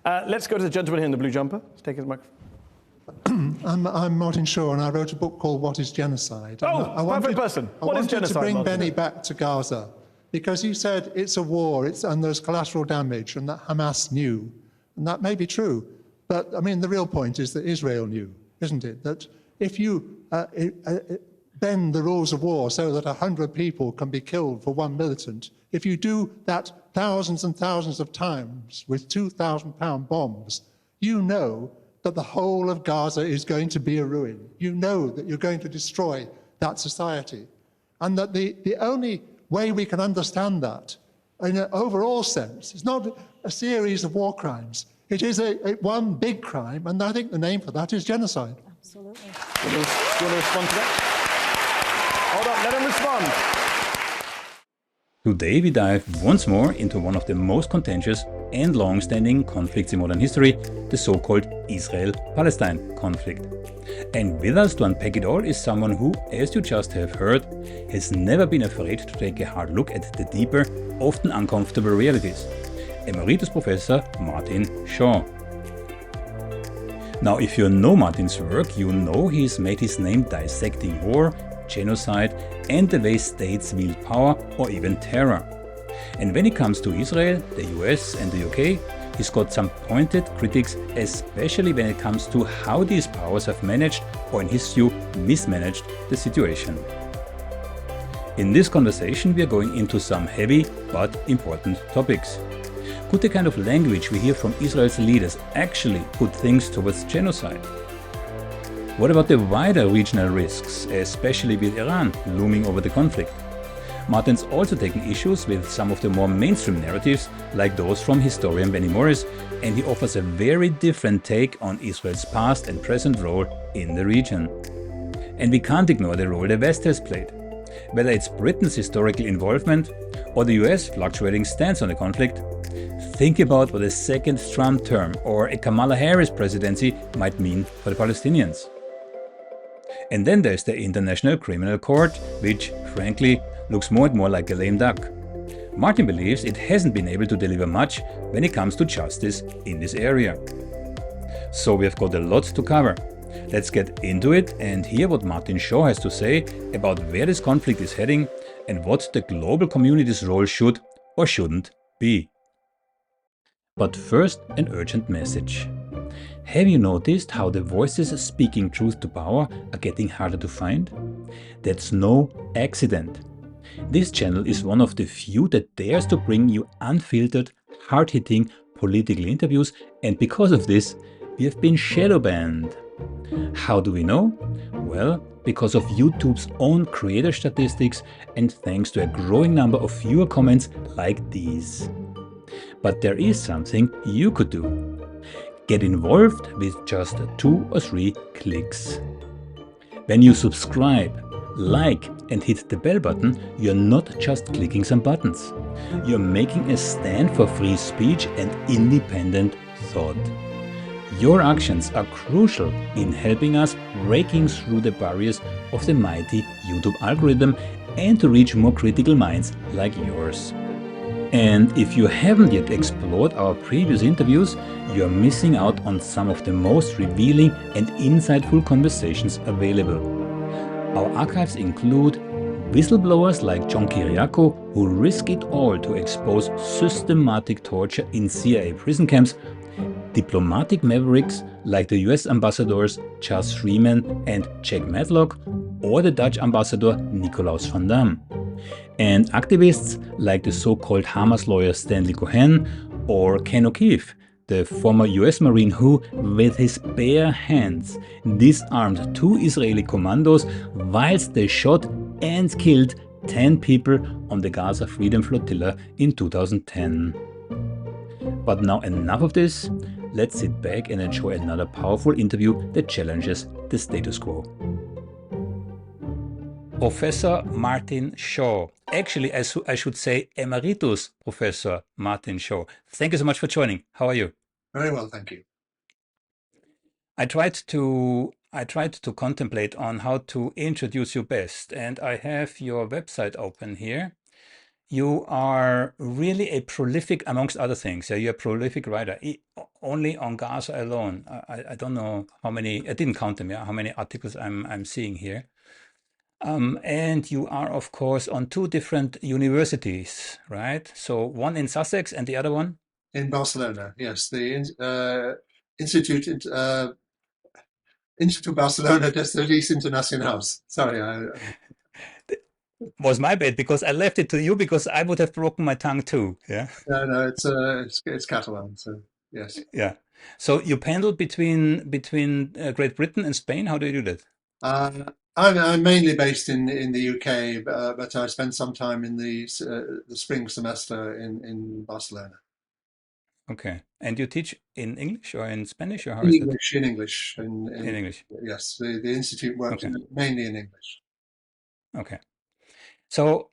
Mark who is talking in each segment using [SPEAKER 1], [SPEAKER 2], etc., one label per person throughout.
[SPEAKER 1] Let's go to the gentleman here in the blue jumper. Let's take his microphone.
[SPEAKER 2] I'm Martin Shaw, and I wrote a book called What is Genocide?
[SPEAKER 1] Perfect person. What is genocide,
[SPEAKER 2] I wanted to bring
[SPEAKER 1] Martin?
[SPEAKER 2] Benny back to Gaza, because he said it's a war, and there's collateral damage, and that Hamas knew. And that may be true, but I mean, the real point is that Israel knew, isn't it? That if you bend the rules of war so that 100 people can be killed for one militant, if you do that thousands and thousands of times with 2,000-pound bombs, you know that the whole of Gaza is going to be a ruin. You know that you're going to destroy that society. And that the only way we can understand that in an overall sense is not a series of war crimes. It is one big crime, and I think the name for that is genocide.
[SPEAKER 3] Absolutely.
[SPEAKER 1] Do you want to respond to that? Hold on, let him respond.
[SPEAKER 4] Today we dive once more into one of the most contentious and long-standing conflicts in modern history, the so-called Israel-Palestine conflict. And with us to unpack it all is someone who, as you just have heard, has never been afraid to take a hard look at the deeper, often uncomfortable realities. Emeritus Professor Martin Shaw. Now, if you know Martin's work, you know he's made his name dissecting war, genocide, and the way states wield power or even terror. And when it comes to Israel, the US and the UK, he's got some pointed critics, especially when it comes to how these powers have managed, or in his view, mismanaged the situation. In this conversation, we are going into some heavy but important topics. Could the kind of language we hear from Israel's leaders actually put things towards genocide? What about the wider regional risks, especially with Iran looming over the conflict? Martin's also taken issues with some of the more mainstream narratives, like those from historian Benny Morris, and he offers a very different take on Israel's past and present role in the region. And we can't ignore the role the West has played. Whether it's Britain's historical involvement or the US fluctuating stance on the conflict, think about what a second Trump term or a Kamala Harris presidency might mean for the Palestinians. And then there's the International Criminal Court, which, frankly, looks more and more like a lame duck. Martin believes it hasn't been able to deliver much when it comes to justice in this area. So we've got a lot to cover. Let's get into it and hear what Martin Shaw has to say about where this conflict is heading and what the global community's role should or shouldn't be. But first, an urgent message. Have you noticed how the voices speaking truth to power are getting harder to find? That's no accident. This channel is one of the few that dares to bring you unfiltered, hard-hitting political interviews, and because of this, we have been shadow banned. How do we know? Well, because of YouTube's own creator statistics and thanks to a growing number of viewer comments like these. But there is something you could do. Get involved with just 2 or 3 clicks. When you subscribe, like and hit the bell button, you're not just clicking some buttons. You're making a stand for free speech and independent thought. Your actions are crucial in helping us breaking through the barriers of the mighty YouTube algorithm and to reach more critical minds like yours. And if you haven't yet explored our previous interviews, you are missing out on some of the most revealing and insightful conversations available. Our archives include whistleblowers like John Kiriakou, who risk it all to expose systematic torture in CIA prison camps, diplomatic mavericks like the US ambassadors Charles Freeman and Jack Matlock, or the Dutch ambassador Nicolaus van Dam, and activists like the so-called Hamas lawyer Stanley Cohen or Ken O'Keefe, the former US Marine who, with his bare hands, disarmed 2 Israeli commandos whilst they shot and killed 10 people on the Gaza Freedom Flotilla in 2010. But now enough of this, let's sit back and enjoy another powerful interview that challenges the status quo. Professor Martin Shaw. Actually, I should say Emeritus Professor Martin Shaw. Thank you so much for joining. How are you?
[SPEAKER 2] Very well, thank you.
[SPEAKER 4] I tried to contemplate on how to introduce you best, and I have your website open here. You are really a prolific, amongst other things. Yeah, you're a prolific writer. Only on Gaza alone, I don't know how many. I didn't count them. Yeah, how many articles I'm seeing here. And you are, of course, on two different universities, right? So one in Sussex and the other one.
[SPEAKER 2] In Barcelona, yes, the Institute Instituto Barcelona de Estudis Internacionals. Sorry,
[SPEAKER 4] Was my bad because I left it to you because I would have broken my tongue too. Yeah.
[SPEAKER 2] no, it's Catalan. So yes,
[SPEAKER 4] Yeah. So you pendled between Great Britain and Spain. How do you do that?
[SPEAKER 2] uh, I'm mainly based in the UK, but I spent some time in the spring semester in Barcelona.
[SPEAKER 4] Okay. And you teach in English or in Spanish or how
[SPEAKER 2] In
[SPEAKER 4] is that?
[SPEAKER 2] English, in English,
[SPEAKER 4] In English.
[SPEAKER 2] yes, the institute works
[SPEAKER 4] Okay.
[SPEAKER 2] mainly in English.
[SPEAKER 4] Okay. So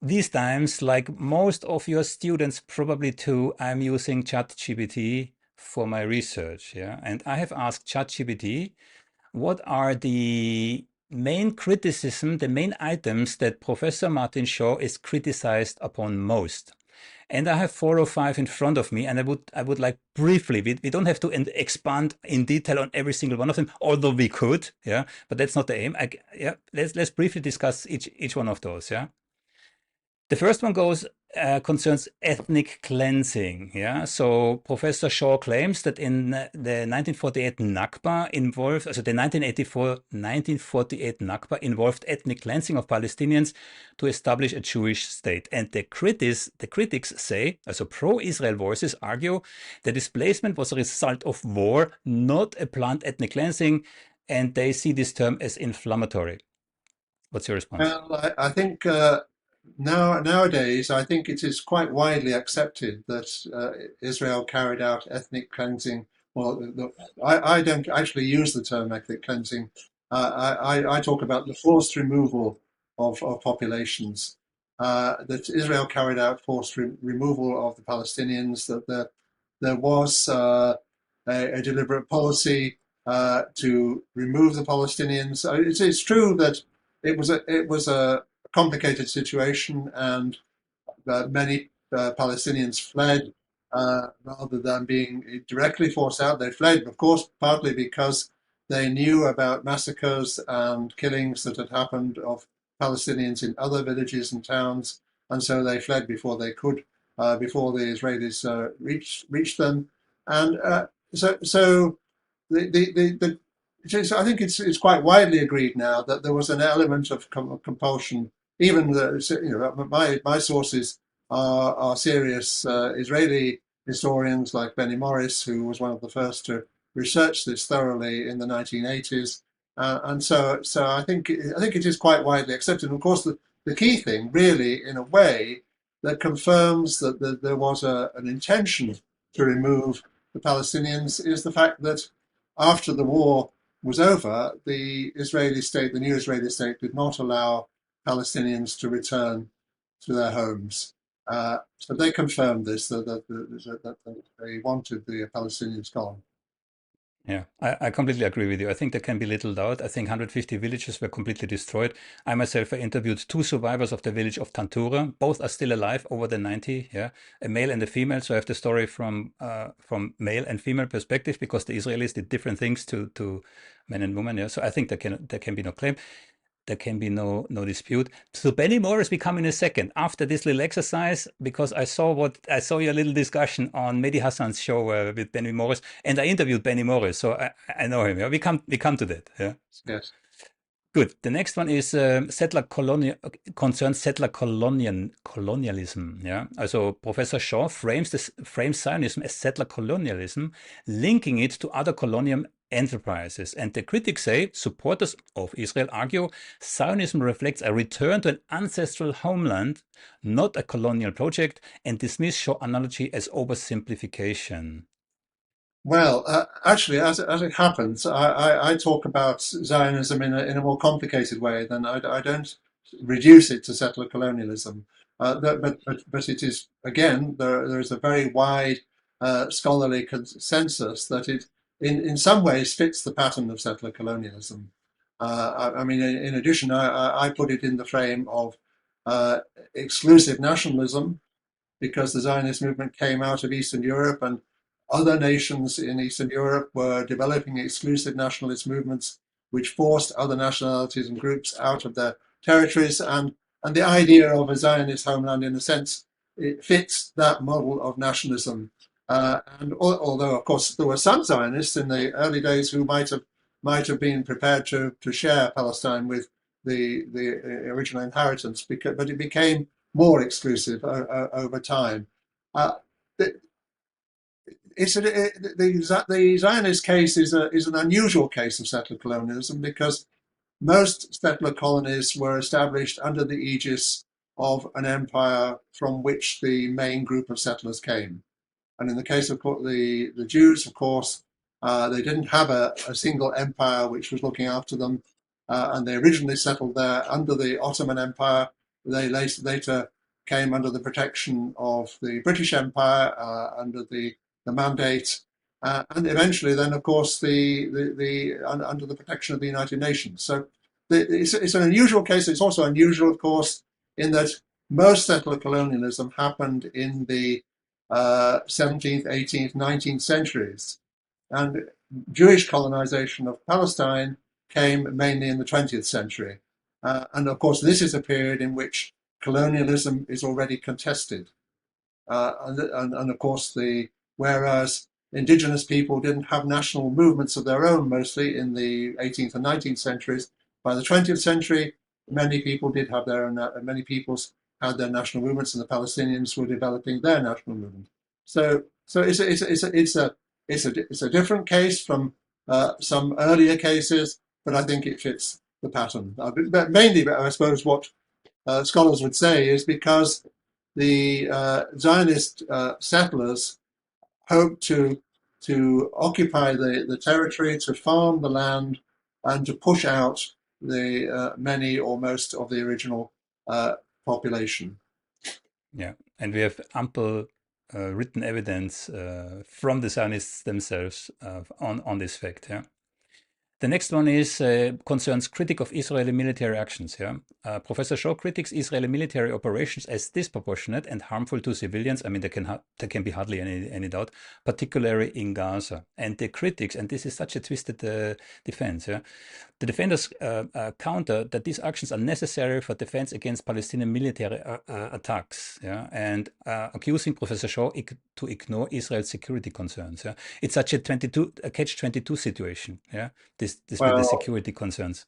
[SPEAKER 4] these times, like most of your students probably too, I'm using ChatGPT for my research. Yeah. And I have asked ChatGPT, what are the main criticism, the main items that Professor Martin Shaw is criticized upon most? And I have four or five in front of me, and I would like briefly. We don't have to expand in detail on every single one of them, although we could, yeah. But that's not the aim. Yeah, let's briefly discuss each one of those, yeah. The first one concerns ethnic cleansing. Yeah, so Professor Shaw claims that in the 1948 Nakba involved, also the 1948 Nakba involved ethnic cleansing of Palestinians to establish a Jewish state. And the critics say, also pro-Israel voices argue, the displacement was a result of war, not a planned ethnic cleansing, and they see this term as inflammatory. What's your response?
[SPEAKER 2] Well, I think nowadays, I think it is quite widely accepted that Israel carried out ethnic cleansing. Well, I don't actually use the term ethnic cleansing. I talk about the forced removal of populations. That Israel carried out forced removal of the Palestinians. That there was a deliberate policy to remove the Palestinians. It's true that it was a complicated situation, and many Palestinians fled rather than being directly forced out. They fled, of course, partly because they knew about massacres and killings that had happened of Palestinians in other villages and towns, and so they fled before they could, before the Israelis reached them, and so the I think it's quite widely agreed now that there was an element of compulsion. Even my sources are serious Israeli historians like Benny Morris, who was one of the first to research this thoroughly in the 1980s, and so I think it is quite widely accepted. And of course, the key thing, really, in a way, that confirms that there was an intention to remove the Palestinians is the fact that after the war was over, the Israeli state, the new Israeli state, did not allow Palestinians to return to their homes. So they confirmed this, that they wanted the Palestinians gone.
[SPEAKER 4] Yeah, I completely agree with you. I think there can be little doubt. I think 150 villages were completely destroyed. I myself interviewed two survivors of the village of Tantura. Both are still alive over the 90. Yeah, a male and a female. So I have the story from male and female perspective because the Israelis did different things to men and women. Yeah, so I think there can be no claim. There can be no dispute. So Benny Morris, we come in a second after this little exercise because I saw your little discussion on Mehdi Hassan's show with Benny Morris, and I interviewed Benny Morris, so I know him. Yeah, we come to that. Yeah.
[SPEAKER 2] Yes.
[SPEAKER 4] Good. The next one is concerns settler colonialism. Yeah. Also, Professor Shaw frames Zionism as settler colonialism, linking it to other colonial enterprises. And the critics say, supporters of Israel argue, Zionism reflects a return to an ancestral homeland, not a colonial project, and dismiss Shaw analogy as oversimplification.
[SPEAKER 2] Well, actually, as it happens, I talk about Zionism in a more complicated way than I don't reduce it to settler colonialism. But it is, again, there is a very wide scholarly consensus that it, in some ways, fits the pattern of settler colonialism. I mean, in addition, I put it in the frame of exclusive nationalism, because the Zionist movement came out of Eastern Europe, and other nations in Eastern Europe were developing exclusive nationalist movements which forced other nationalities and groups out of their territories. And the idea of a Zionist homeland, in a sense, it fits that model of nationalism. And although, of course, there were some Zionists in the early days who might have been prepared to share Palestine with the original inheritance, but it became more exclusive over time. Uh, the Zionist case is an unusual case of settler colonialism, because most settler colonies were established under the aegis of an empire from which the main group of settlers came. And in the case of the Jews, of course, they didn't have a single empire which was looking after them. And they originally settled there under the Ottoman Empire. They later came under the protection of the British Empire, under the mandate, and eventually then, of course, under the protection of the United Nations. So it's an unusual case. It's also unusual, of course, in that most settler colonialism happened in the 17th, 18th, 19th centuries. And Jewish colonization of Palestine came mainly in the 20th century. And of course, this is a period in which colonialism is already contested. And of course, whereas indigenous people didn't have national movements of their own, mostly in the 18th and 19th centuries, by the 20th century, many people did have their own, many peoples had their national movements, and the Palestinians were developing their national movement. So it's a different case from some earlier cases, but I think it fits the pattern. But mainly, I suppose, what scholars would say is because the Zionist settlers hoped to occupy the territory, to farm the land, and to push out the many or most of the original population.
[SPEAKER 4] Yeah, and we have ample written evidence from the Zionists themselves on this fact. Yeah. The next one is concerns critique of Israeli military actions. Yeah, Professor Shaw critiques Israeli military operations as disproportionate and harmful to civilians. I mean, there can be hardly any doubt, particularly in Gaza. And the critics, and this is such a twisted defense. Yeah, the defenders counter that these actions are necessary for defense against Palestinian military attacks. Yeah, and accusing Professor Shaw to ignore Israel's security concerns. Yeah, it's such a catch-22 situation. Yeah. This with the security concerns.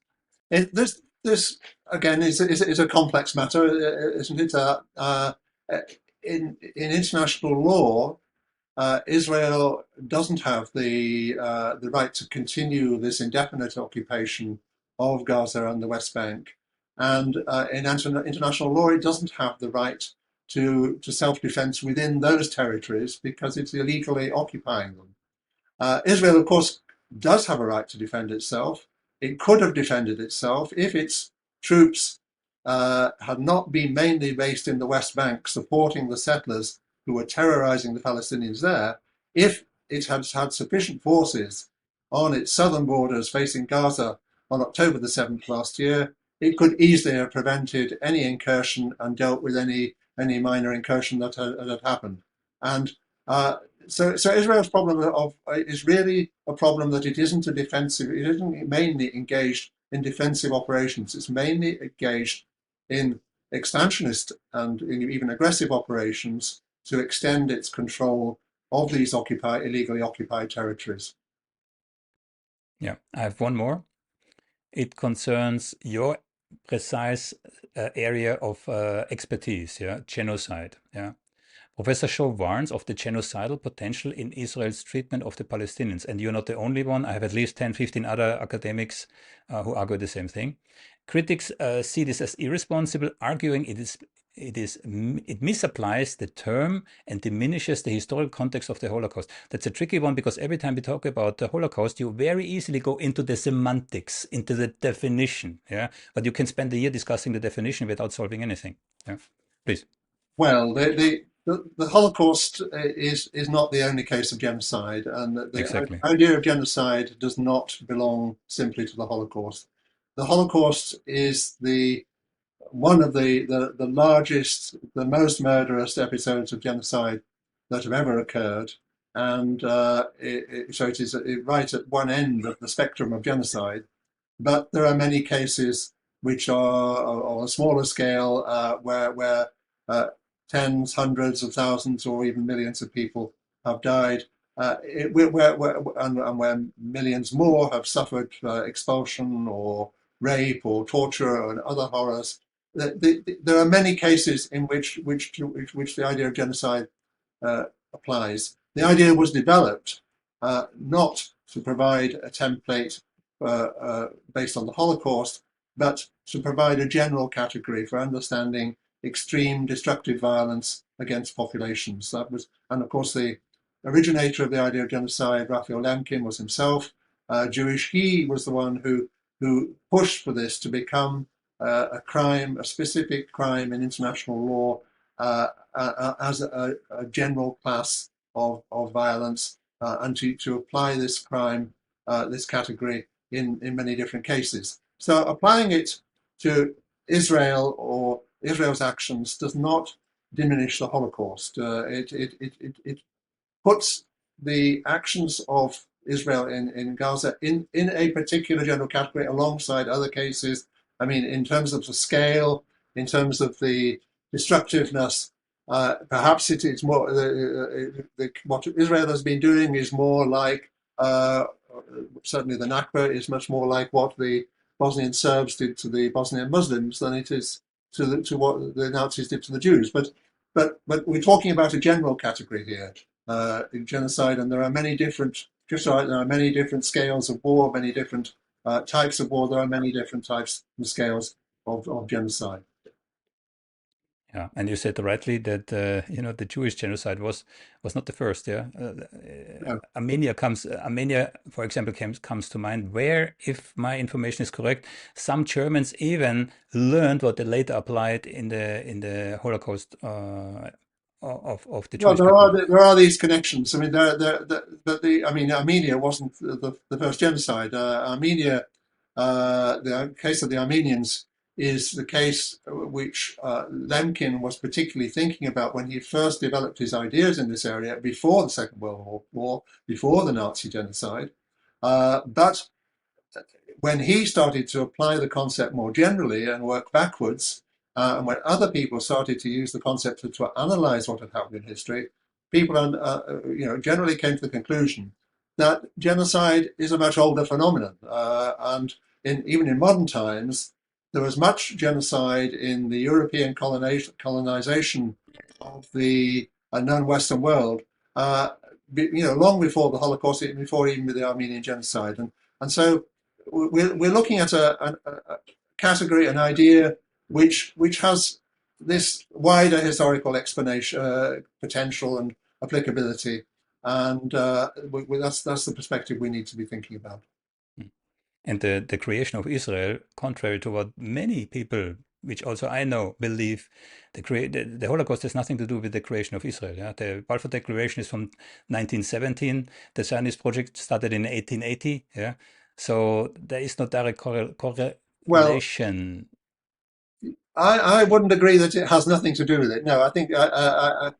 [SPEAKER 2] This again is a complex matter, isn't it? In international law, Israel doesn't have the right to continue this indefinite occupation of Gaza and the West Bank, and in international law, it doesn't have the right to self-defense within those territories because it's illegally occupying them. Israel, of course, does have a right to defend itself. It could have defended itself if its troops had not been mainly based in the West Bank supporting the settlers who were terrorizing the Palestinians there. If it had had sufficient forces on its southern borders facing Gaza on October the 7th last year, it could easily have prevented any incursion and dealt with any minor incursion that had happened. And so Israel's problem is really a problem that it isn't a defensive, it isn't mainly engaged in defensive operations. It's mainly engaged in expansionist and even aggressive operations to extend its control of these illegally occupied territories.
[SPEAKER 4] Yeah, I have one more. It concerns your precise area of expertise, yeah, genocide. Yeah. Professor Shaw warns of the genocidal potential in Israel's treatment of the Palestinians. And you're not the only one. I have at least 10, 15 other academics who argue the same thing. Critics see this as irresponsible, arguing it misapplies the term and diminishes the historical context of the Holocaust. That's a tricky one because every time we talk about the Holocaust, you very easily go into the semantics, into the definition. Yeah, but you can spend a year discussing the definition without solving anything. Yeah, please.
[SPEAKER 2] Well, the Holocaust is not the only case of genocide, and the idea of genocide does not belong simply to the Holocaust. The Holocaust is one of the largest, the most murderous episodes of genocide that have ever occurred. And so it is right at one end of the spectrum of genocide. But there are many cases which are on a smaller scale where tens, hundreds of thousands, or even millions of people have died, and where millions more have suffered expulsion or rape or torture and other horrors. There are many cases in which the idea of genocide applies. The idea was developed not to provide a template based on the Holocaust, but to provide a general category for understanding extreme destructive violence against populations. That was, and of course, the originator of the idea of genocide, Raphael Lemkin, was himself Jewish. He was the one who pushed for this to become a crime, a specific crime in international law, as a general class of violence, and to apply this crime, this category, in many different cases. So applying it to Israel or Israel's actions does not diminish the Holocaust. It puts the actions of Israel in Gaza in a particular general category alongside other cases. I mean, in terms of the scale, in terms of the destructiveness, perhaps it is more, what Israel has been doing is more like, certainly the Nakba is much more like what the Bosnian Serbs did to the Bosnian Muslims than it is to what the Nazis did to the Jews. But we're talking about a general category here. Genocide, and there are many different, just like there are many different scales of war, many different types of war, there are many different types and scales of genocide.
[SPEAKER 4] Yeah, and you said rightly that the Jewish genocide was not the first. Yeah,
[SPEAKER 2] No.
[SPEAKER 4] Armenia, for example, comes to mind. Where, if my information is correct, some Germans even learned what they later applied in the Holocaust of the Jewish
[SPEAKER 2] Well,
[SPEAKER 4] people.
[SPEAKER 2] there are these connections. I mean, Armenia wasn't the first genocide. Armenia, the case of the Armenians, is the case which Lemkin was particularly thinking about when he first developed his ideas in this area before the Second World War, before the Nazi genocide. But when he started to apply the concept more generally and work backwards, and when other people started to use the concept to analyze what had happened in history, people generally came to the conclusion that genocide is a much older phenomenon. And even in modern times, there was much genocide in the European colonization of the non-Western world, long before the Holocaust, before even the Armenian genocide. And so we're looking at a category, an idea which has this wider historical explanation, potential and applicability, and that's the perspective we need to be thinking about.
[SPEAKER 4] And the creation of Israel, contrary to what many people, which also I know, believe, the Holocaust has nothing to do with the creation of Israel. Yeah? The Balfour Declaration is from 1917. The Zionist project started in 1880. Yeah, so there is no direct correlation.
[SPEAKER 2] I wouldn't agree that it has nothing to do with it. No, I think I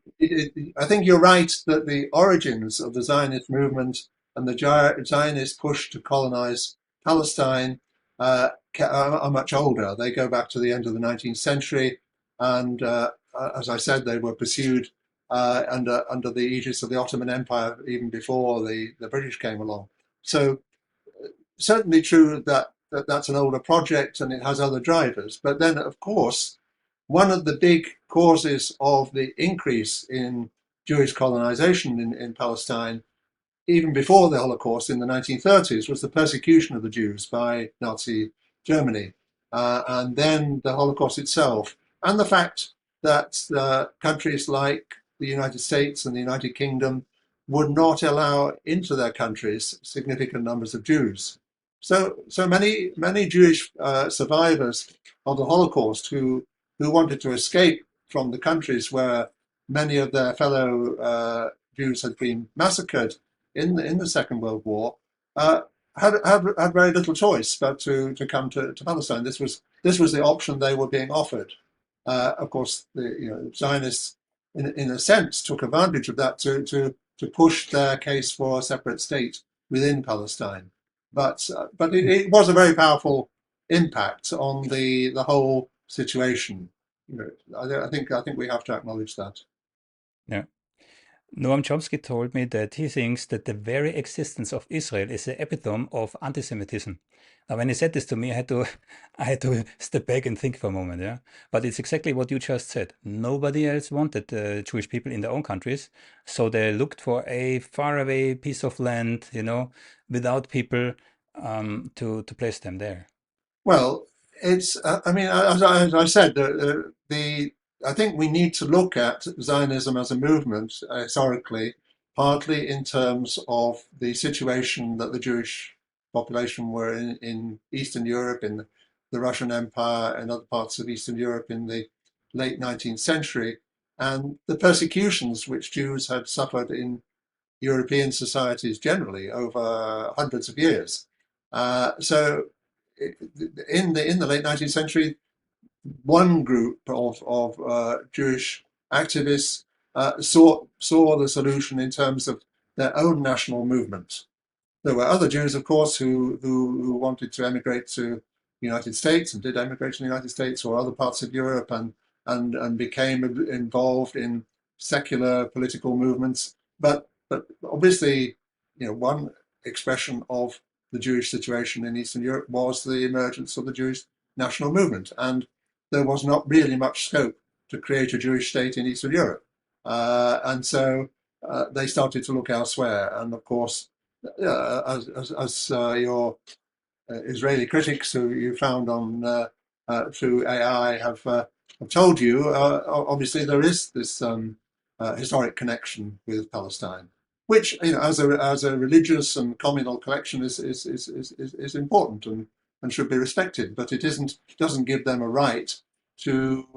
[SPEAKER 2] think you're right that the origins of the Zionist movement and the Zionist push to colonize Palestine are much older. They go back to the end of the 19th century, and as I said, they were pursued under the aegis of the Ottoman Empire even before the British came along. So certainly true that that's an older project and it has other drivers. But then, of course, one of the big causes of the increase in Jewish colonization in Palestine, even before the Holocaust in the 1930s, was the persecution of the Jews by Nazi Germany. And then the Holocaust itself, and the fact that countries like the United States and the United Kingdom would not allow into their countries significant numbers of Jews. So many Jewish survivors of the Holocaust who wanted to escape from the countries where many of their fellow Jews had been massacred in the Second World War had very little choice but to come to Palestine. This was this was the option they were being offered. Of course, the Zionists, in a sense, took advantage of that to push their case for a separate state within Palestine. But it was a very powerful impact on the whole situation. I think we have to acknowledge that.
[SPEAKER 4] Yeah. Noam Chomsky told me that he thinks that the very existence of Israel is the epitome of anti-Semitism. Now, when he said this to me, I had to step back and think for a moment. Yeah, but it's exactly what you just said. Nobody else wanted Jewish people in their own countries, so they looked for a faraway piece of land, without people, to place them there.
[SPEAKER 2] Well, it's, I mean, as I said, I think we need to look at Zionism as a movement historically, partly in terms of the situation that the Jewish population were in Eastern Europe, in the Russian Empire, and other parts of Eastern Europe in the late 19th century, and the persecutions which Jews had suffered in European societies generally over hundreds of years. So in the late 19th century, one group of Jewish activists saw the solution in terms of their own national movement. There were other Jews, of course, who wanted to emigrate to the United States and did emigrate to the United States or other parts of Europe and became involved in secular political movements. But obviously, one expression of the Jewish situation in Eastern Europe was the emergence of the Jewish national movement, and there was not really much scope to create a Jewish state in Eastern Europe, and so they started to look elsewhere. And of course, as your Israeli critics who you found on through AI have told you, obviously there is this historic connection with Palestine, which as a religious and communal collection is important and should be respected, but it doesn't give them a right to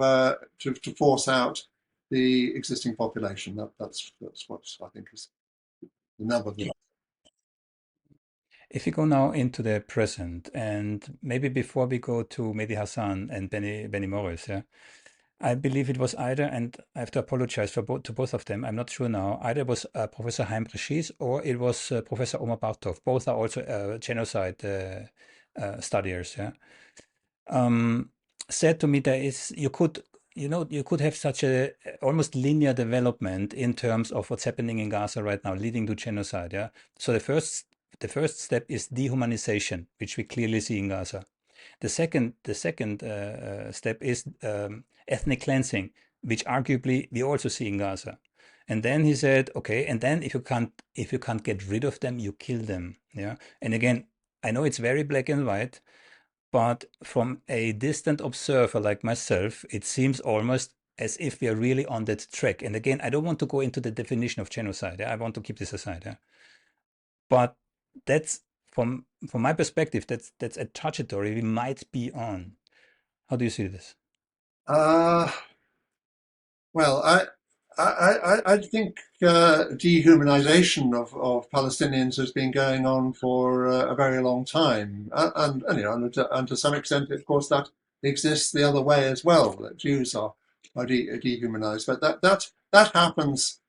[SPEAKER 2] force out the existing population. That's what I think is the nub of the.
[SPEAKER 4] If we go now into the present, and maybe before we go to Mehdi Hassan and Benny Morris, yeah, I believe it was either, and I have to apologize to both of them. I'm not sure now. Either it was Professor Haim Rashid or it was Professor Omar Bartov. Both are also genocide studiers. Yeah, said to me there is you could have such a almost linear development in terms of what's happening in Gaza right now, leading to genocide. Yeah, so the first step is dehumanization, which we clearly see in Gaza. The second step is ethnic cleansing, which arguably we also see in Gaza. And then he said, okay, and then if you can't get rid of them, you kill them. Yeah. And again, I know it's very black and white, but from a distant observer like myself, it seems almost as if we are really on that track. And again, I don't want to go into the definition of genocide. Yeah? I want to keep this aside. Yeah? But that's from my perspective, that's a trajectory we might be on. How do you see this?
[SPEAKER 2] Well, I think dehumanization of Palestinians has been going on for a very long time, and to some extent, of course, that exists the other way as well. That Jews are dehumanized, but that happens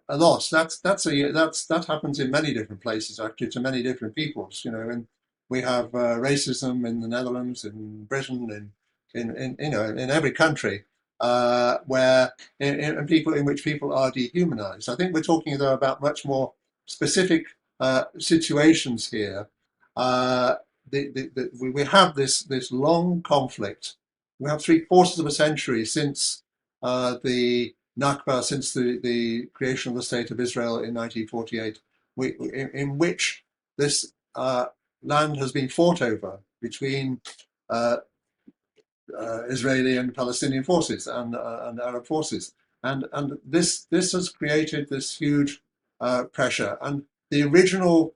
[SPEAKER 2] a lot. That happens in many different places, actually, to many different peoples. And we have racism in the Netherlands, in Britain, in every country where in which people are dehumanized. I think we're talking though about much more specific situations here. We have this long conflict. We have 3/4 of a century since the Nakba, since the creation of the State of Israel in 1948, in which this land has been fought over between Israeli and Palestinian forces and Arab forces, and this has created this huge pressure. And the original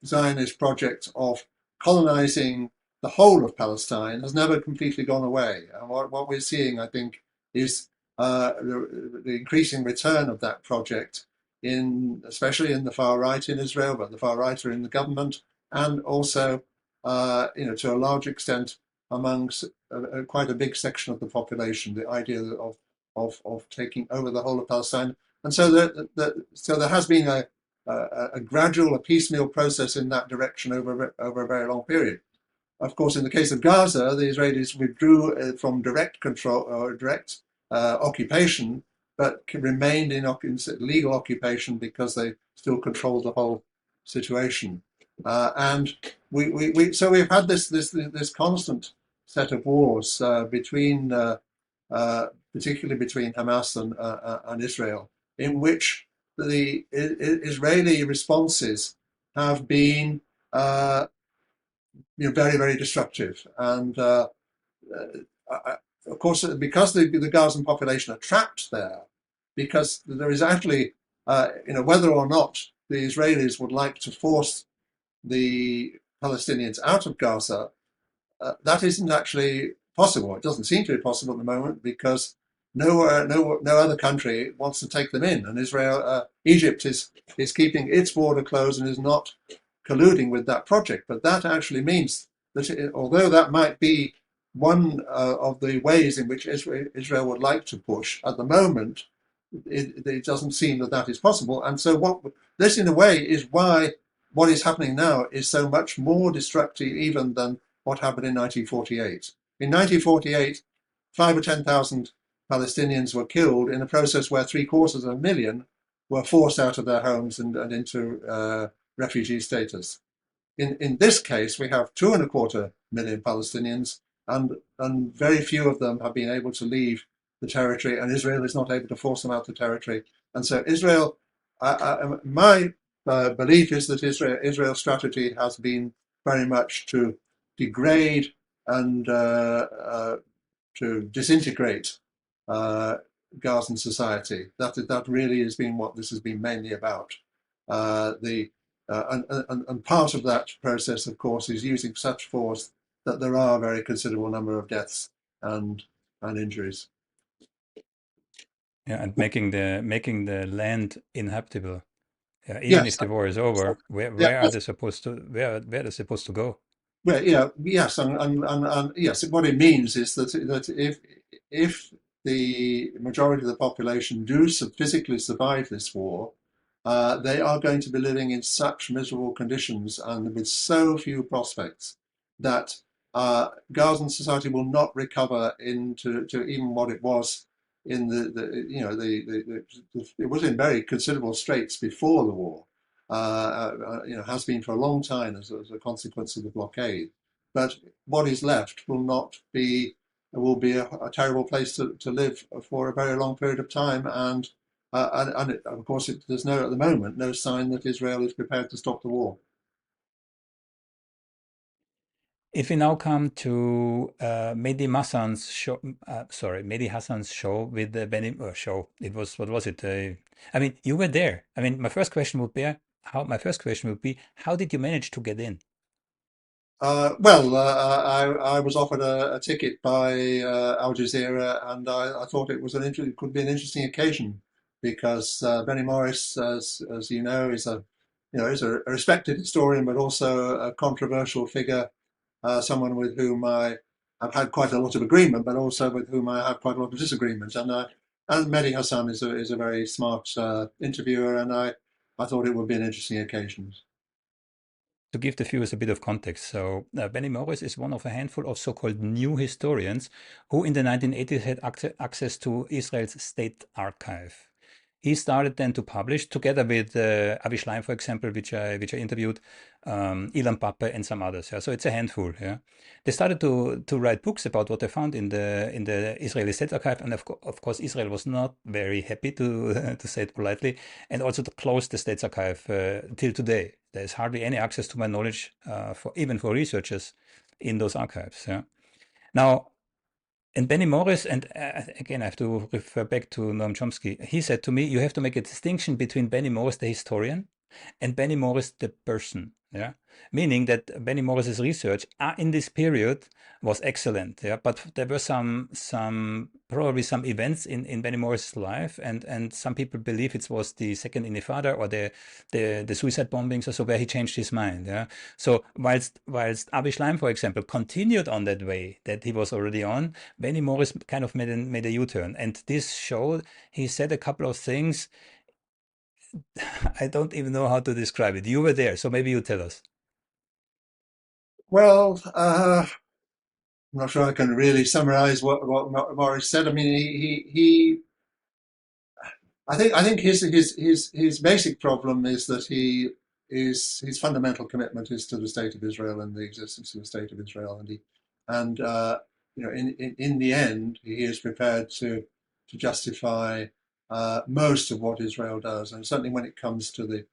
[SPEAKER 2] Zionist project of colonizing the whole of Palestine has never completely gone away. And what we're seeing, I think, is the increasing return of that project especially in the far right in Israel, but the far right are in the government, and also, to a large extent, amongst quite a big section of the population, the idea of taking over the whole of Palestine. And so, so there has been a gradual, a piecemeal process in that direction over a very long period. Of course, in the case of Gaza, the Israelis withdrew from direct control or direct occupation, but remained in legal occupation because they still controlled the whole situation. And so we've had this constant set of wars between, particularly between Hamas and Israel, in which the Israeli responses have been very, very destructive. And of course, because the Gazan population are trapped there, because there is actually, whether or not the Israelis would like to force the Palestinians out of Gaza, that isn't actually possible. It doesn't seem to be possible at the moment because no other country wants to take them in, and Egypt is keeping its border closed and is not colluding with that project. But that actually means that although that might be one of the ways in which Israel would like to push, at the moment, it doesn't seem that that is possible. And so this, in a way, is why what is happening now is so much more destructive even than what happened in 1948. In 1948, 5 or 10,000 Palestinians were killed in a process where 750,000 were forced out of their homes and into refugee status. In this case, we have 2.25 million Palestinians, and very few of them have been able to leave the territory, and Israel is not able to force them out of the territory. And so Israel, my belief is that Israel's strategy has been very much to degrade and to disintegrate Gazan society. That really has been what this has been mainly about. And part of that process, of course, is using such force that there are a very considerable number of deaths and injuries.
[SPEAKER 4] Yeah, and making the land inhabitable. Even
[SPEAKER 2] Yes,
[SPEAKER 4] if the war is over, where are they supposed to where are they supposed to go?
[SPEAKER 2] well, yes, and yes. What it means is that if the majority of the population do physically survive this war, they are going to be living in such miserable conditions and with so few prospects that Gazan society will not recover into to even what it was in it was in very considerable straits before the war. Has been for a long time as a consequence of the blockade. But what is left will be a terrible place to live for a very long period of time, and of course there's at the moment no sign that Israel is prepared to stop the war.
[SPEAKER 4] If we now come to Mehdi Hassan's show with the show, it was, what was it? I mean, you were there. I mean, my first question would be, how did you manage to get in?
[SPEAKER 2] I was offered a ticket by Al Jazeera, and I thought it was could be an interesting occasion because Benny Morris, as you know, is a respected historian, but also a controversial figure, someone with whom I've had quite a lot of agreement, but also with whom I have quite a lot of disagreement. And Mehdi Hassan is a very smart interviewer, and I thought it would be an interesting occasion.
[SPEAKER 4] To give the viewers a bit of context, so Benny Morris is one of a handful of so-called new historians who in the 1980s had access to Israel's state archive. He started then to publish, together with Avi Schleim, for example, which I interviewed, Ilan Pappe and some others. Yeah? So it's a handful. Yeah, they started to write books about what they found in the Israeli State Archive, and of course Israel was not very happy, to to say it politely, and also to close the State Archive till today. There is hardly any access, to my knowledge, even for researchers in those archives. Yeah. Now, and Benny Morris, and again, I have to refer back to Noam Chomsky. He said to me, you have to make a distinction between Benny Morris, the historian, and Benny Morris the person. Yeah, meaning that Benny Morris's research in this period was excellent. Yeah, but there were probably some events in Benny Morris's life, and some people believe it was the second Intifada or the suicide bombings or so, where he changed his mind. Yeah, so whilst Avi Schleim, for example, continued on that way that he was already on, Benny Morris kind of made a U-turn, and this showed he said a couple of things. I don't even know how to describe it. You were there, so maybe you tell us.
[SPEAKER 2] Well, I'm not sure I can really summarize what Morris said. I mean, I think his basic problem is that his fundamental commitment is to the state of Israel and the existence of the state of Israel, and in the end he is prepared to justify most of what Israel does, and certainly when it comes to the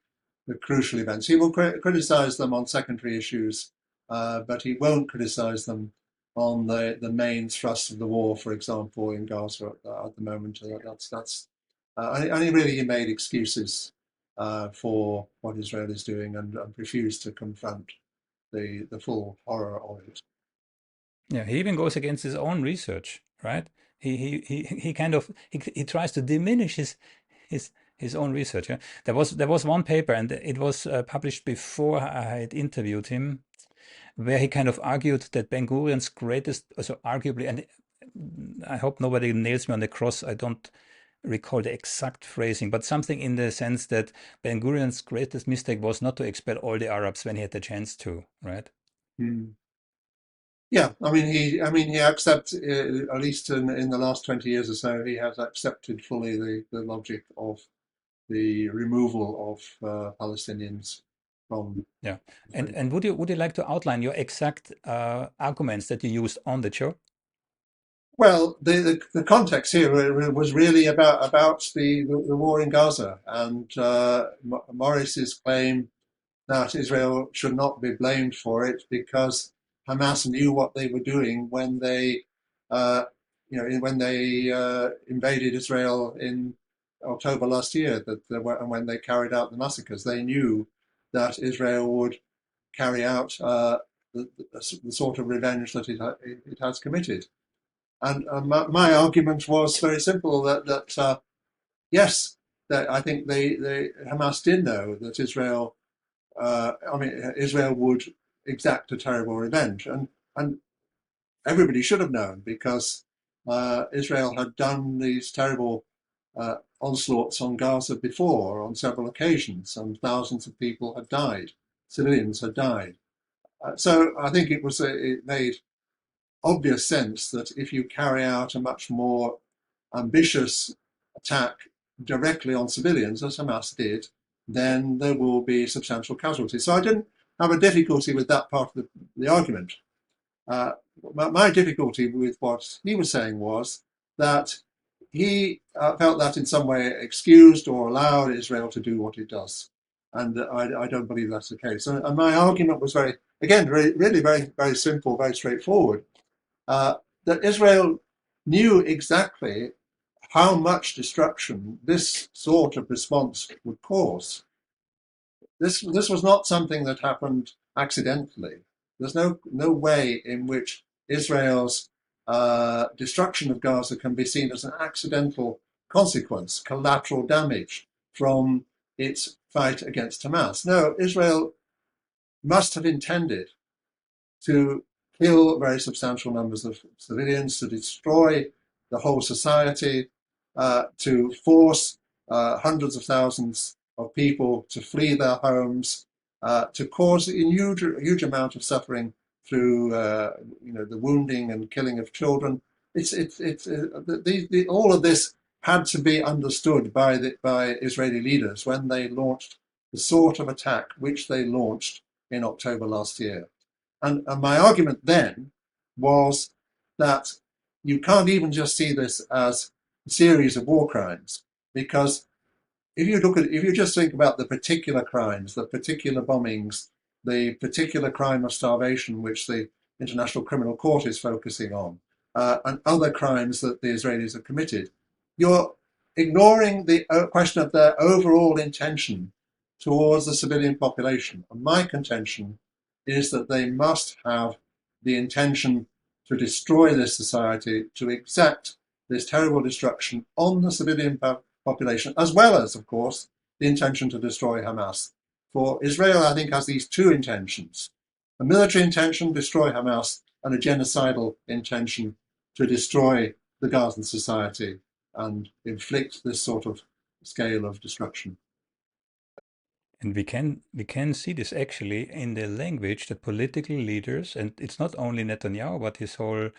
[SPEAKER 2] crucial events, he will criticize them on secondary issues, but he won't criticize them on the main thrust of the war, for example, in Gaza at the moment. That's and he made excuses for what Israel is doing and refused to confront the full horror of it.
[SPEAKER 4] Yeah, he even goes against his own research, right? He kind of he tries to diminish his own research. Yeah? There was one paper, and it was published before I had interviewed him, where he kind of argued that Ben Gurion's greatest, also arguably, and I hope nobody nails me on the cross. I don't recall the exact phrasing, but something in the sense that Ben Gurion's greatest mistake was not to expel all the Arabs when he had the chance to, right?
[SPEAKER 2] Mm. Yeah, he accepts, at least in the last 20 years or so, he has accepted fully the logic of the removal of Palestinians from.
[SPEAKER 4] Yeah, and would you like to outline your exact arguments that you used on the show?
[SPEAKER 2] Well, the context here was really about the war in Gaza, and Morris's claim that Israel should not be blamed for it because Hamas knew what they were doing when they, invaded Israel in October last year, and when they carried out the massacres. They knew that Israel would carry out the sort of revenge that it has committed. And my argument was very simple, that yes, that I think the Hamas did know that Israel would exact a terrible revenge, and everybody should have known because Israel had done these terrible onslaughts on Gaza before on several occasions, and thousands of people had died, civilians had died. So I think it made obvious sense that if you carry out a much more ambitious attack directly on civilians, as Hamas did, then there will be substantial casualties. So I didn't have a difficulty with that part of the argument. My difficulty with what he was saying was that he felt that in some way excused or allowed Israel to do what it does. And I don't believe that's the case. And my argument was really very simple, very straightforward. That Israel knew exactly how much destruction this sort of response would cause. This was not something that happened accidentally. There's no way in which Israel's destruction of Gaza can be seen as an accidental consequence, collateral damage from its fight against Hamas. No, Israel must have intended to kill very substantial numbers of civilians, to destroy the whole society, to force hundreds of thousands of people to flee their homes, to cause a huge amount of suffering through the wounding and killing of children. All of this had to be understood by Israeli leaders when they launched the sort of attack which they launched in October last year. And my argument then was that you can't even just see this as a series of war crimes, because if you just think about the particular crimes, the particular bombings, the particular crime of starvation, which the International Criminal Court is focusing on, and other crimes that the Israelis have committed, you're ignoring the question of their overall intention towards the civilian population. And my contention is that they must have the intention to destroy this society, to exact this terrible destruction on the civilian population, as well as, of course, the intention to destroy Hamas. For Israel, I think, has these two intentions: a military intention, destroy Hamas, and a genocidal intention to destroy the Gazan society and inflict this sort of scale of destruction.
[SPEAKER 4] And we can see this actually in the language that political leaders, and it's not only Netanyahu, but his whole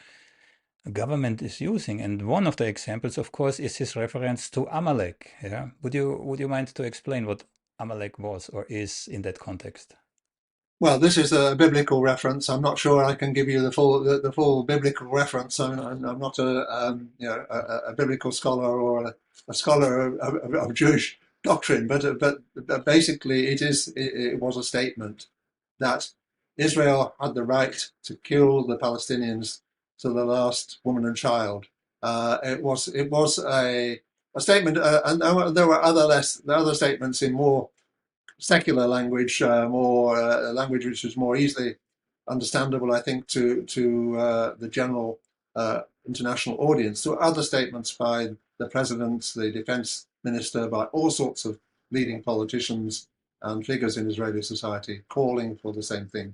[SPEAKER 4] government is using. And one of the examples, of course, is his reference to Amalek. Yeah, would you mind to explain what Amalek was or is in that context?
[SPEAKER 2] Well, this is a biblical reference. I'm not sure I can give you the full biblical reference. I'm not a biblical scholar or a scholar of Jewish doctrine, but basically it was a statement that Israel had the right to kill the Palestinians to the last woman and child. It was a statement, and there were other statements in more secular language, more language which is more easily understandable, I think, to the general international audience. So other statements by the president, the defense minister, by all sorts of leading politicians and figures in Israeli society calling for the same thing,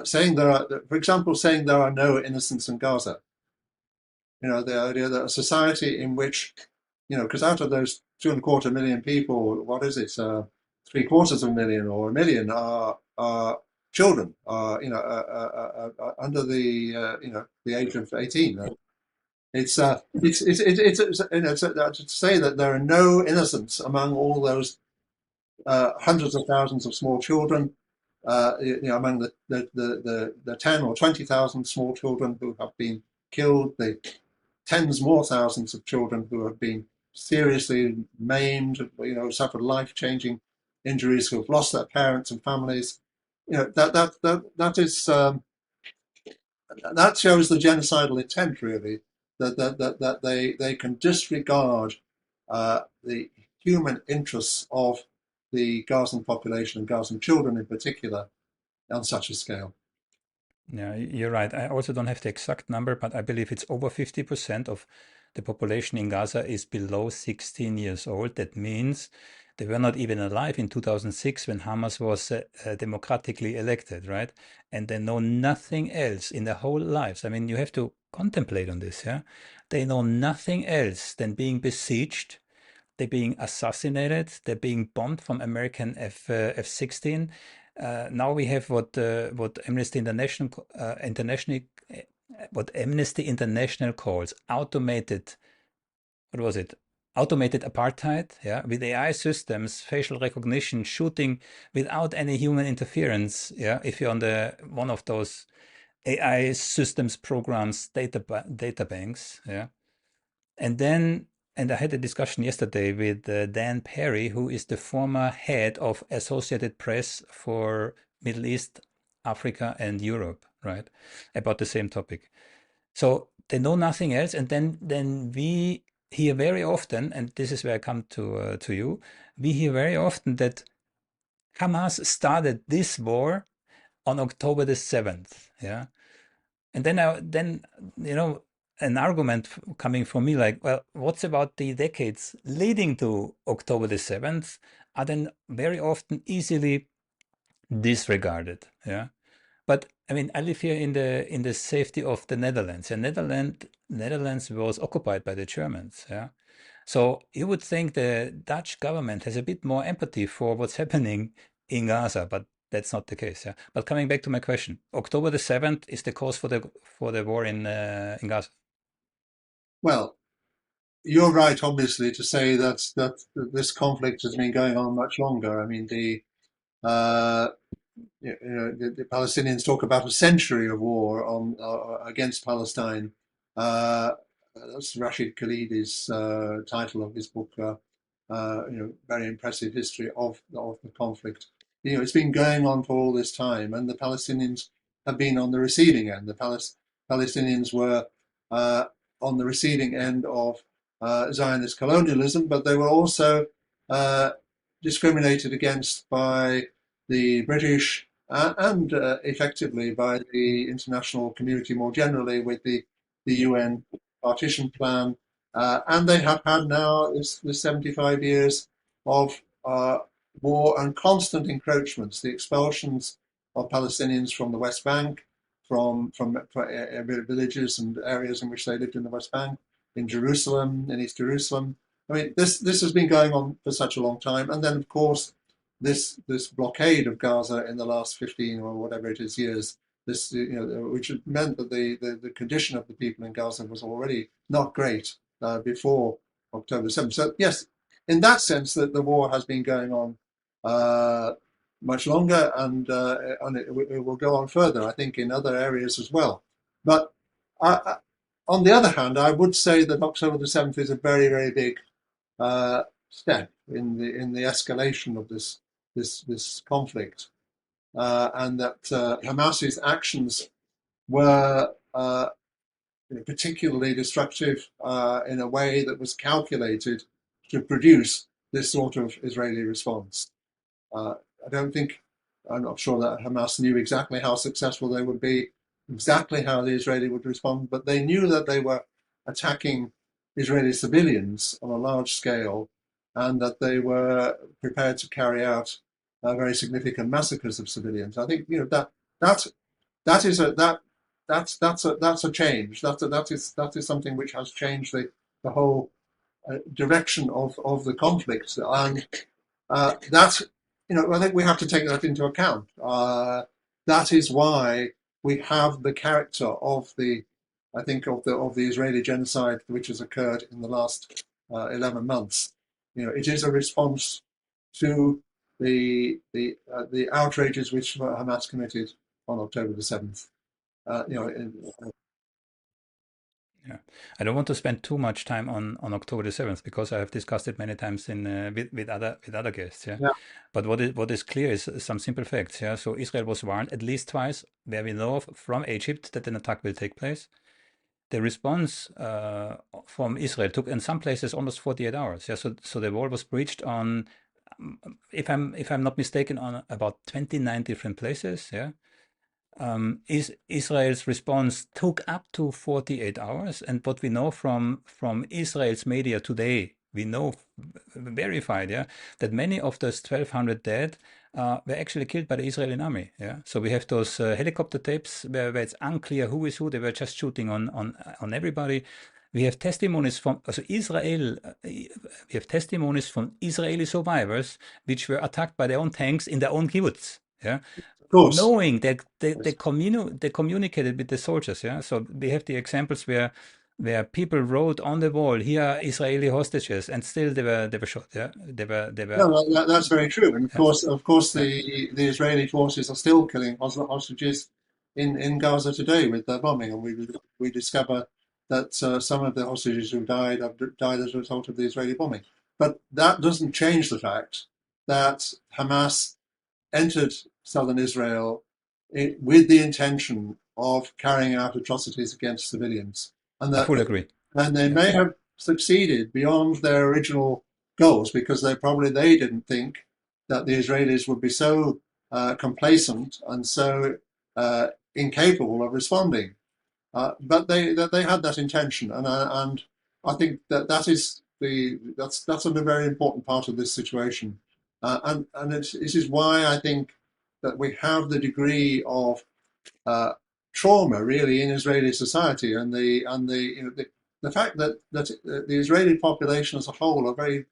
[SPEAKER 2] saying for example, saying there are no innocents in Gaza. The idea that a society in which, because out of those 2.25 million people, what is it? 750,000 or a million are children, under the age of 18. To say that there are no innocents among all those hundreds of thousands of small children, among the 10 or 20,000 small children who have been killed, the tens more thousands of children who have been seriously maimed, suffered life-changing injuries, who have lost their parents and families. That shows the genocidal intent, really, that they can disregard the human interests of the Gazan population and Gazan children in particular on such a scale.
[SPEAKER 4] Yeah, you're right. I also don't have the exact number, but I believe it's over 50% of the population in Gaza is below 16 years old. That means they were not even alive in 2006 when Hamas was democratically elected, right? And they know nothing else in their whole lives. I mean, you have to contemplate on this, yeah? They know nothing else than being besieged. They're being assassinated. They're being bombed from American F-16. Now we have what Amnesty International what Amnesty International calls automated. What was it? Automated apartheid. Yeah, with AI systems, facial recognition, shooting without any human interference. Yeah, if you're on one of those AI systems programs, data banks. Yeah, and I had a discussion yesterday with Dan Perry, who is the former head of Associated Press for Middle East, Africa, and Europe, right, about the same topic. So they know nothing else, and then we hear very often, and this is where I come to you. We hear very often that Hamas started this war on October the 7th. Yeah, and then an argument coming from me like, well, what's about the decades leading to October the 7th are then very often easily disregarded. Yeah. But I mean, I live here in the safety of the Netherlands. And Netherlands was occupied by the Germans. Yeah. So you would think the Dutch government has a bit more empathy for what's happening in Gaza, but that's not the case. Yeah. But coming back to my question, October the 7th is the cause for the war in Gaza.
[SPEAKER 2] Well, you're right, obviously, to say that this conflict has been going on much longer. I mean, the Palestinians talk about a century of war against Palestine. That's Rashid Khalidi's title of his book. Very impressive history of the conflict. It's been going on for all this time, and the Palestinians have been on the receiving end. The Palestinians were on the receiving end of Zionist colonialism, but they were also discriminated against by the British and effectively by the international community more generally with the UN partition plan. And they have had now the 75 years of war and constant encroachments, the expulsions of Palestinians from the West Bank, from villages and areas in which they lived in the West Bank, in Jerusalem, in East Jerusalem. I mean, this has been going on for such a long time. And then, of course, this blockade of Gaza in the last 15 or whatever it is years, this which meant that the condition of the people in Gaza was already not great before October 7th. So yes, in that sense, that the war has been going on much longer, and it will go on further, I think, in other areas as well. But on the other hand, I would say that October the 7th is a very, very big step in the escalation of this conflict, and that Hamas's actions were particularly destructive in a way that was calculated to produce this sort of Israeli response. I'm not sure that Hamas knew exactly how successful they would be, exactly how the Israeli would respond, but they knew that they were attacking Israeli civilians on a large scale, and that they were prepared to carry out very significant massacres of civilians. I think that's a change. That is something which has changed the whole direction of the conflict, and that I think we have to take that into account. That is why we have the character of the Israeli genocide which has occurred in the last 11 months. It is a response to the outrages which Hamas committed on October the 7th.
[SPEAKER 4] Yeah, I don't want to spend too much time on October the 7th because I have discussed it many times with other guests. Yeah,
[SPEAKER 2] Yeah.
[SPEAKER 4] but what is clear is some simple facts. Yeah, so Israel was warned at least twice, where we know from Egypt that an attack will take place. The response from Israel took in some places almost 48 hours. Yeah, so the wall was breached on, if I'm not mistaken, on about 29 different places. Yeah. Israel's response took up to 48 hours, and what we know from Israel's media today, we know verified, yeah, that many of those 1,200 dead were actually killed by the Israeli army. Yeah, so we have those helicopter tapes where it's unclear who is who. They were just shooting on everybody. We have testimonies from Israel. We have testimonies from Israeli survivors which were attacked by their own tanks in their own kibbutz. Yeah,
[SPEAKER 2] Of course.
[SPEAKER 4] knowing that they communicated with the soldiers. Yeah, so we have the examples where people wrote on the wall, "Here are Israeli hostages," and still they were shot. Yeah, they were.
[SPEAKER 2] No, that's very true. And of course, the Israeli forces are still killing hostages in Gaza today with their bombing, and we discover that some of the hostages who died have died as a result of the Israeli bombing. But that doesn't change the fact that Hamas entered southern Israel with the intention of carrying out atrocities against civilians, and
[SPEAKER 4] I fully agree.
[SPEAKER 2] and they may have succeeded beyond their original goals because they didn't think that the Israelis would be so complacent and so incapable of responding. But they had that intention, and I think that's a very important part of this situation, and this is why I think that we have the degree of trauma really in Israeli society, and the fact that the Israeli population as a whole, a very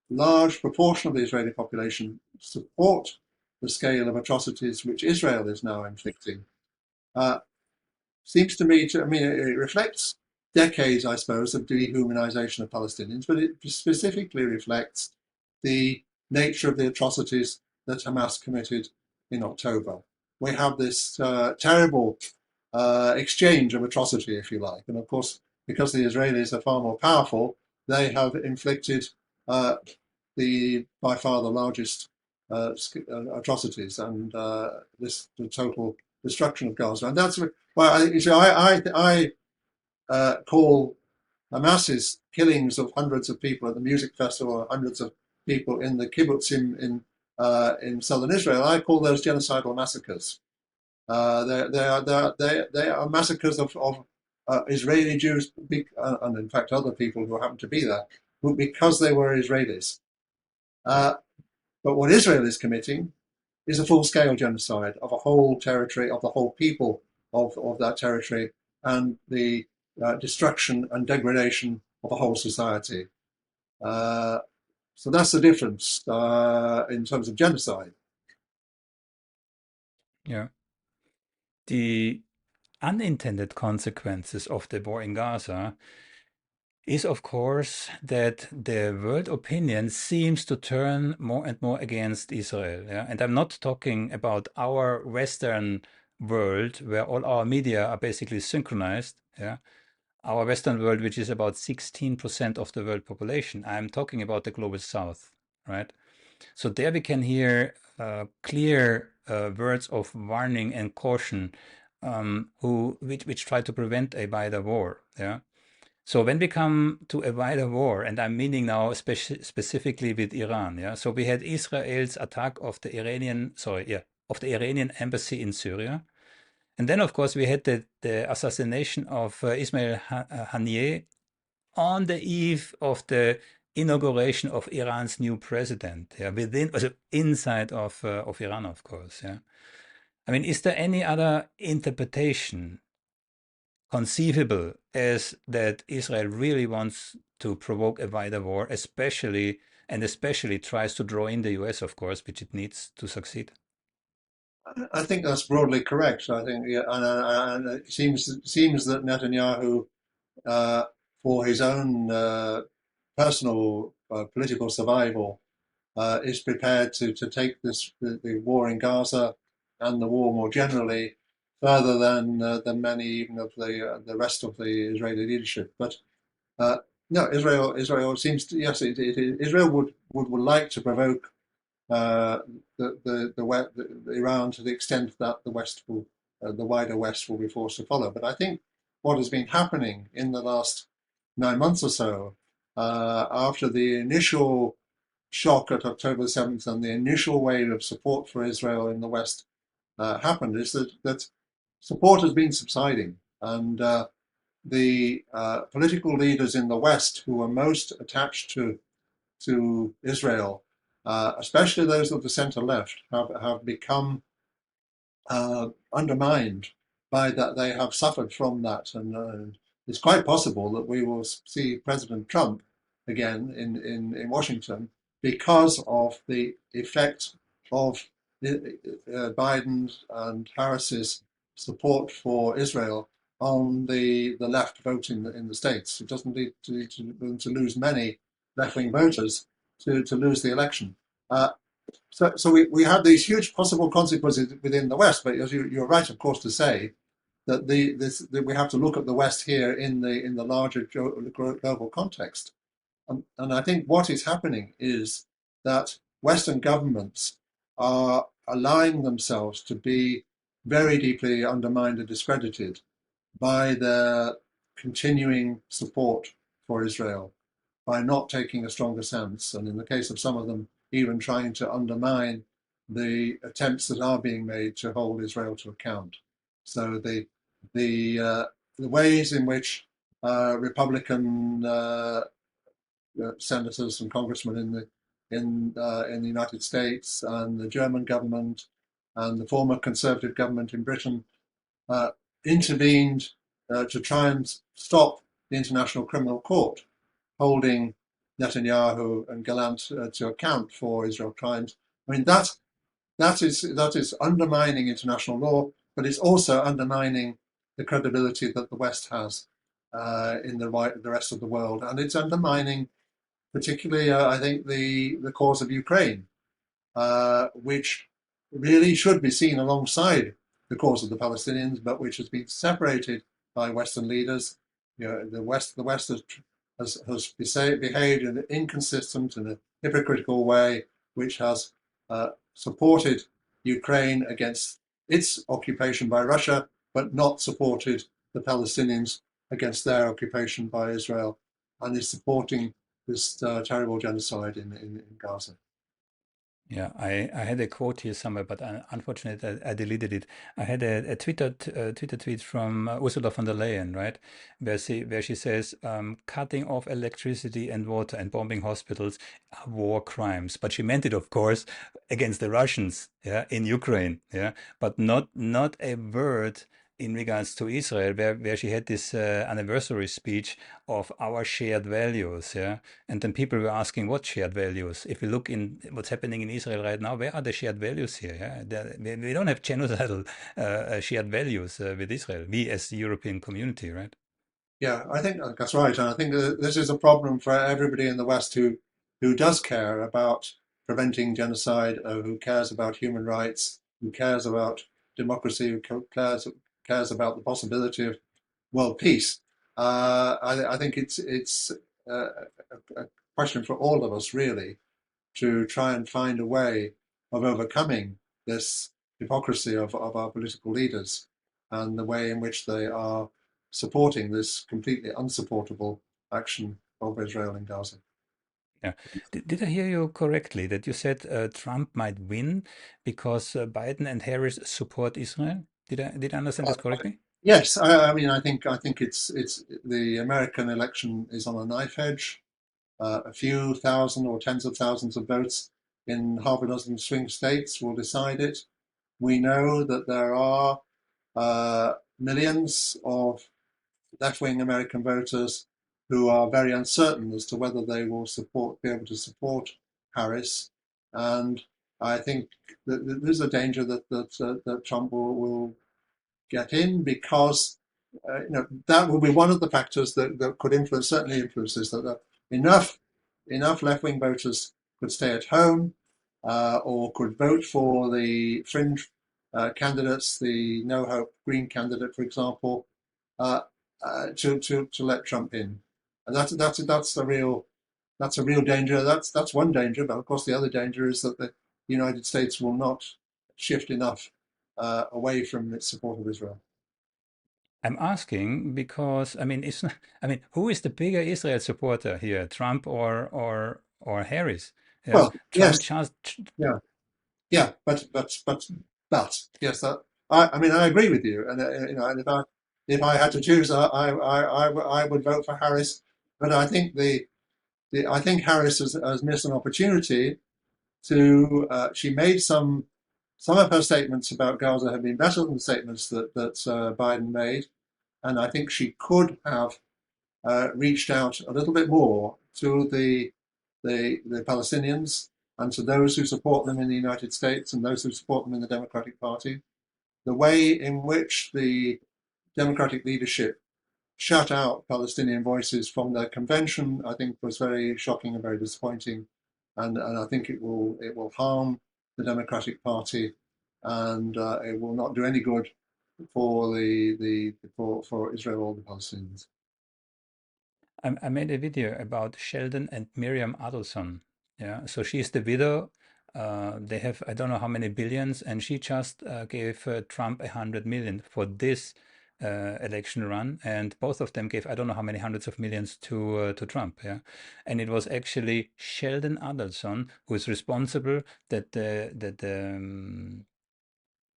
[SPEAKER 2] large proportion of the Israeli population, support the scale of atrocities which Israel is now inflicting. Seems to me it reflects decades, I suppose, of dehumanization of Palestinians, but it specifically reflects the nature of the atrocities that Hamas committed in October. We have this terrible exchange of atrocity, if you like. And of course, because the Israelis are far more powerful, they have inflicted the by far the largest atrocities and the total destruction of Gaza. And that's I call Hamas's killings of hundreds of people at the music festival, hundreds of people in the kibbutz in southern Israel, I call those genocidal massacres. They are massacres of Israeli Jews, and in fact other people who happen to be there, because they were Israelis. But what Israel is committing is a full-scale genocide of a whole territory, of the whole people of that territory, and the destruction and degradation of a whole society. So that's the difference in terms of genocide.
[SPEAKER 4] Yeah. The unintended consequences of the war in Gaza is, of course, that the world opinion seems to turn more and more against Israel. Yeah? And I'm not talking about our Western world, where all our media are basically synchronized. Yeah? Our Western world, which is about 16% of the world population. I'm talking about the global South, right? So there we can hear clear words of warning and caution, which try to prevent a wider war. Yeah. So when we come to a wider war, and I'm meaning now specifically with Iran, yeah. So we had Israel's attack of the Iranian embassy in Syria, and then of course we had the assassination of Ismail Haniyeh on the eve of the inauguration of Iran's new president, yeah, inside of Iran, of course, yeah. I mean, is there any other interpretation conceivable as that Israel really wants to provoke a wider war, especially tries to draw in the US, of course, which it needs to succeed?
[SPEAKER 2] I think that's broadly correct. I think, yeah, and it seems that Netanyahu, uh, for his own personal political survival, is prepared to take the war in Gaza and the war more generally further than many even of the rest of the Israeli leadership. But uh, no, Israel seems to, yes, Israel would like to provoke uh, the Iran to the extent that the wider West will be forced to follow. But I think what has been happening in the last 9 months or so, after the initial shock at October 7th and the initial wave of support for Israel in the West happened, is that support has been subsiding. And the political leaders in the West who are most attached to Israel, especially those of the center left, have become undermined by that. They have suffered from that, and it's quite possible that we will see President Trump again in Washington because of the effect of Biden's and Harris's support for Israel on the left vote in the states. It doesn't need to lose many left-wing voters to lose the election. So we have these huge possible consequences within the West, but you're right, of course, to say that that we have to look at the West here in the larger global context. And I think what is happening is that Western governments are allowing themselves to be very deeply undermined and discredited by their continuing support for Israel, by not taking a stronger stance, and in the case of some of them, even trying to undermine the attempts that are being made to hold Israel to account. So the ways in which Republican senators and congressmen in the United States and the German government and the former Conservative government in Britain uh, intervened to try and stop the International Criminal Court holding Netanyahu and Gallant to account for Israel crimes. I mean, that is undermining international law, but it's also undermining the credibility that the West has in the rest of the world, and it's undermining, particularly, I think, the cause of Ukraine, which really should be seen alongside the cause of the Palestinians, but which has been separated by Western leaders. You know, the West has behaved in an inconsistent and a hypocritical way, which has supported Ukraine against its occupation by Russia, but not supported the Palestinians against their occupation by Israel, and is supporting this terrible genocide in Gaza.
[SPEAKER 4] Yeah, I had a quote here somewhere, but unfortunately I deleted it. I had a Twitter tweet from Ursula von der Leyen, right, where she says cutting off electricity and water and bombing hospitals are war crimes. But she meant it, of course, against the Russians, yeah, in Ukraine, yeah, but not a word in regards to Israel, where she had this anniversary speech of our shared values, yeah. And then people were asking what shared values. If you look in what's happening in Israel right now, where are the shared values here? Yeah? We don't have genocidal shared values with Israel, we as the European community, right?
[SPEAKER 2] Yeah, I think that's right, and I think that this is a problem for everybody in the West who does care about preventing genocide, who cares about human rights, who cares about democracy, who cares about the possibility of world peace. I think it's a question for all of us really to try and find a way of overcoming this hypocrisy of our political leaders and the way in which they are supporting this completely unsupportable action of Israel in Gaza.
[SPEAKER 4] Yeah. Did I hear you correctly that you said Trump might win because Biden and Harris support Israel? Did I understand this correctly?
[SPEAKER 2] Yes, I mean, I think it's the American election is on a knife edge. A few thousand or tens of thousands of votes in half a dozen swing states will decide it. We know that there are millions of left-wing American voters who are very uncertain as to whether they will be able to support Harris, and I think that there's a danger that Trump will get in because that will be one of the factors that could influence, certainly influences that enough left-wing voters could stay at home or could vote for the fringe candidates, the no hope Green candidate, for example, uh, to let Trump in, and that's a real danger. That's one danger, but of course the other danger is that the United States will not shift enough away from its support of Israel.
[SPEAKER 4] I'm asking because I mean, it's not, I mean, who is the bigger Israel supporter here, Trump or Harris? Yeah,
[SPEAKER 2] Well,
[SPEAKER 4] Trump
[SPEAKER 2] yes,
[SPEAKER 4] just
[SPEAKER 2] yeah, yeah, but yes, I mean I agree with you, and and if I had to choose, I would vote for Harris, but I think I think Harris has missed an opportunity to. She made some of her statements about Gaza have been better than the statements that Biden made, and I think she could have reached out a little bit more to the Palestinians and to those who support them in the United States and those who support them in the Democratic Party. The way in which the Democratic leadership shut out Palestinian voices from their convention, I think, was very shocking and very disappointing, and I think it will harm the Democratic Party, and it will not do any good for for Israel or the Palestinians.
[SPEAKER 4] I made a video about Sheldon and Miriam Adelson. Yeah, so she's the widow. They have I don't know how many billions, and she just gave Trump 100 million for this election run, and both of them gave I don't know how many hundreds of millions to Trump. Yeah, and it was actually Sheldon Adelson who is responsible that the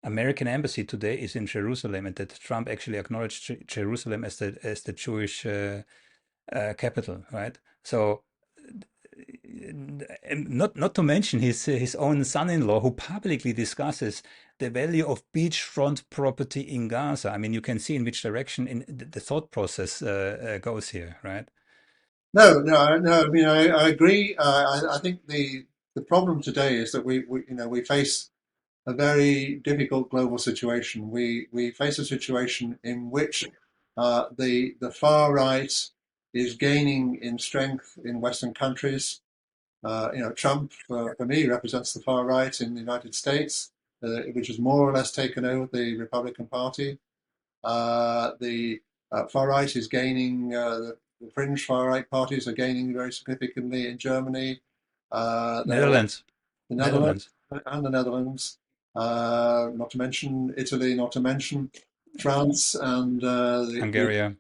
[SPEAKER 4] American embassy today is in Jerusalem, and that Trump actually acknowledged Jerusalem as the Jewish capital, right? So, not to mention his own son-in-law, who publicly discusses the value of beachfront property in Gaza. I mean, you can see in which direction in the thought process goes here, right?
[SPEAKER 2] No, no, no. I mean, I agree. I think the problem today is that we face a very difficult global situation. We face a situation in which the far right is gaining in strength in Western countries. Trump, for me, represents the far right in the United States, which has more or less taken over the Republican Party. The far right is gaining, the fringe far right parties are gaining very significantly in Germany,
[SPEAKER 4] Netherlands,
[SPEAKER 2] the Netherlands,
[SPEAKER 4] Netherlands,
[SPEAKER 2] and the Netherlands, not to mention Italy, not to mention France and
[SPEAKER 4] Hungary.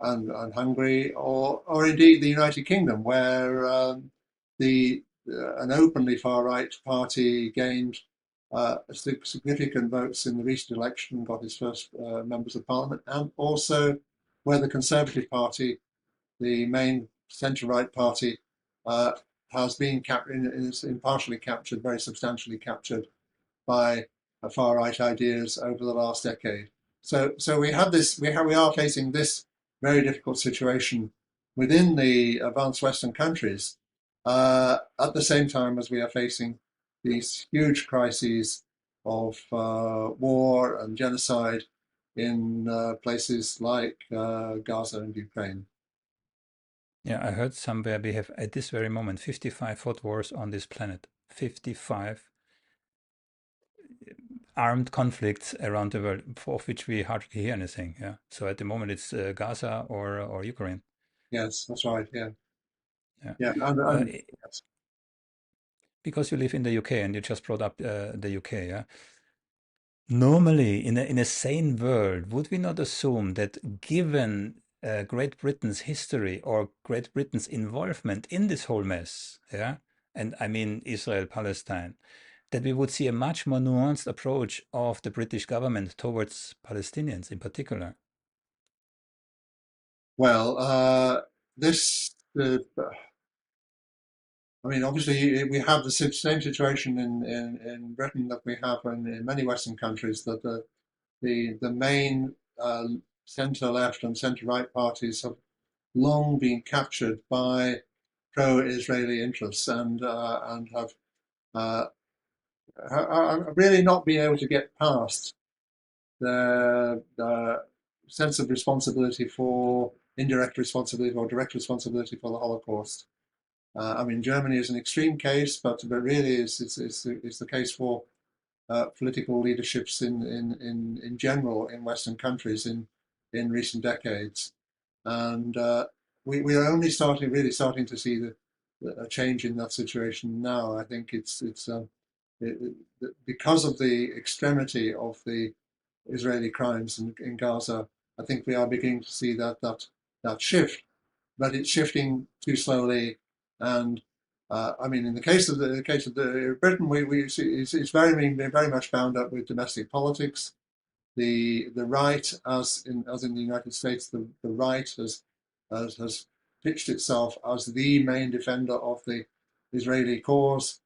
[SPEAKER 2] and Hungary, or indeed the United Kingdom, where an openly far-right party gained significant votes in the recent election and got its first members of parliament, and also where the Conservative Party, the main centre-right party, uh, has been partially captured, very substantially captured by far-right ideas over the last decade. So we have this. We are facing this very difficult situation within the advanced Western countries, at the same time as we are facing these huge crises of war and genocide in places like Gaza and Ukraine.
[SPEAKER 4] Yeah, I heard somewhere we have at this very moment 55 hot wars on this planet. 55 armed conflicts around the world, of which we hardly hear anything. Yeah. So at the moment it's Gaza or Ukraine.
[SPEAKER 2] Yes, that's right. Yeah,
[SPEAKER 4] Yeah.
[SPEAKER 2] yeah, yes.
[SPEAKER 4] Because you live in the UK and you just brought up the UK. Yeah. Normally, in a sane world, would we not assume that given Great Britain's history or Great Britain's involvement in this whole mess, yeah, and I mean Israel, Palestine, that we would see a much more nuanced approach of the British government towards Palestinians in particular?
[SPEAKER 2] Well, this I mean, obviously, we have the same situation in Britain that we have in many Western countries, that the main centre left and centre right parties have long been captured by pro-Israeli interests and have uh, really not been able to get past the sense of responsibility for indirect responsibility or direct responsibility for the Holocaust. I mean, Germany is an extreme case, but really is the case for political leaderships in general in Western countries in recent decades. And we are only really starting to see a change in that situation now. I think because of the extremity of the Israeli crimes in Gaza. I think we are beginning to see that shift, but it's shifting too slowly. And I mean, in the case of the Britain, we see it's very much bound up with domestic politics. The right, as in the United States, the right has pitched itself as the main defender of the Israeli cause,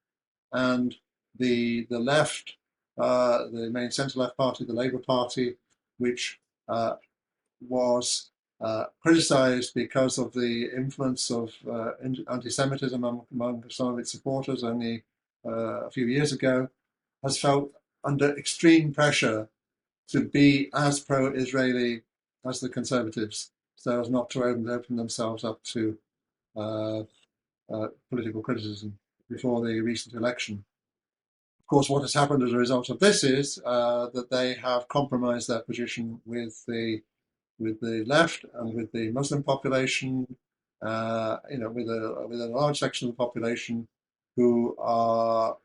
[SPEAKER 2] and the left, the main centre-left party, the Labour Party, which was criticised because of the influence of anti-Semitism among some of its supporters only a few years ago, has felt under extreme pressure to be as pro-Israeli as the Conservatives, so as not to open themselves up to uh, political criticism before the recent election. Of course, what has happened as a result of this is that they have compromised their position with the left and with the Muslim population. With a large section of the population who are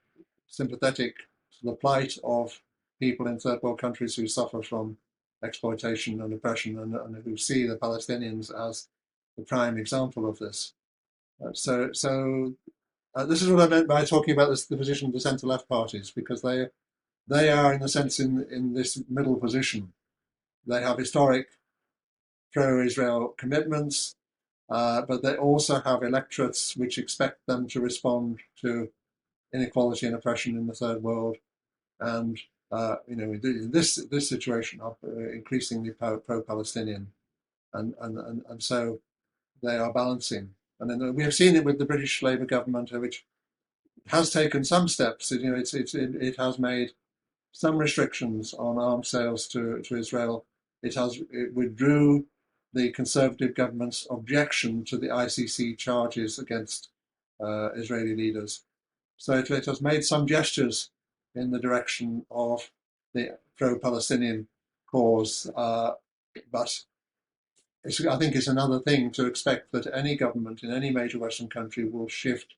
[SPEAKER 2] sympathetic to the plight of people in third world countries who suffer from exploitation and oppression, and who see the Palestinians as the prime example of this. This is what I meant by talking about the position of the centre-left parties, because they are, in a sense, in this middle position. They have historic pro-Israel commitments, but they also have electorates which expect them to respond to inequality and oppression in the third world, and in this situation are increasingly pro-Palestinian, and so they are balancing. And then we have seen it with the British Labour government, which has taken some steps. It has made some restrictions on arms sales to Israel. It withdrew the Conservative government's objection to the ICC charges against Israeli leaders. So it has made some gestures in the direction of the pro-Palestinian cause, but I think it's another thing to expect that any government in any major Western country will shift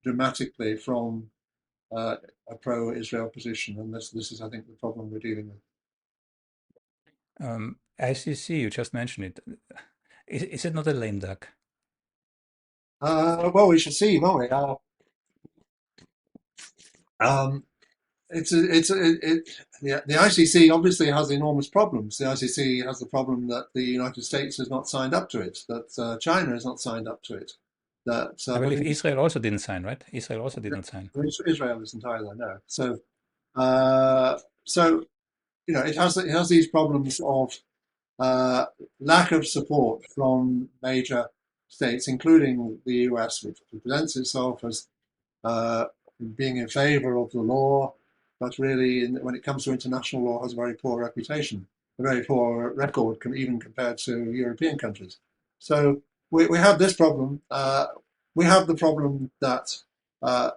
[SPEAKER 2] dramatically from a pro-Israel position, and this is, I think, the problem we're dealing with.
[SPEAKER 4] ICC, you just mentioned it. Is it not a lame duck?
[SPEAKER 2] Well, we shall see, won't we? Um, the ICC obviously has enormous problems. The ICC has the problem that the United States has not signed up to it, that China has not signed up to it, that
[SPEAKER 4] I
[SPEAKER 2] but
[SPEAKER 4] believe Israel also didn't sign, right? Israel also did not sign.
[SPEAKER 2] Israel isn't either. No, uh, so it has these problems of uh, lack of support from major states, including the US, which presents itself as uh, being in favor of the law, but really, when it comes to international law, has a very poor reputation, a very poor record, even compared to European countries. So we have this problem. We have the problem that uh,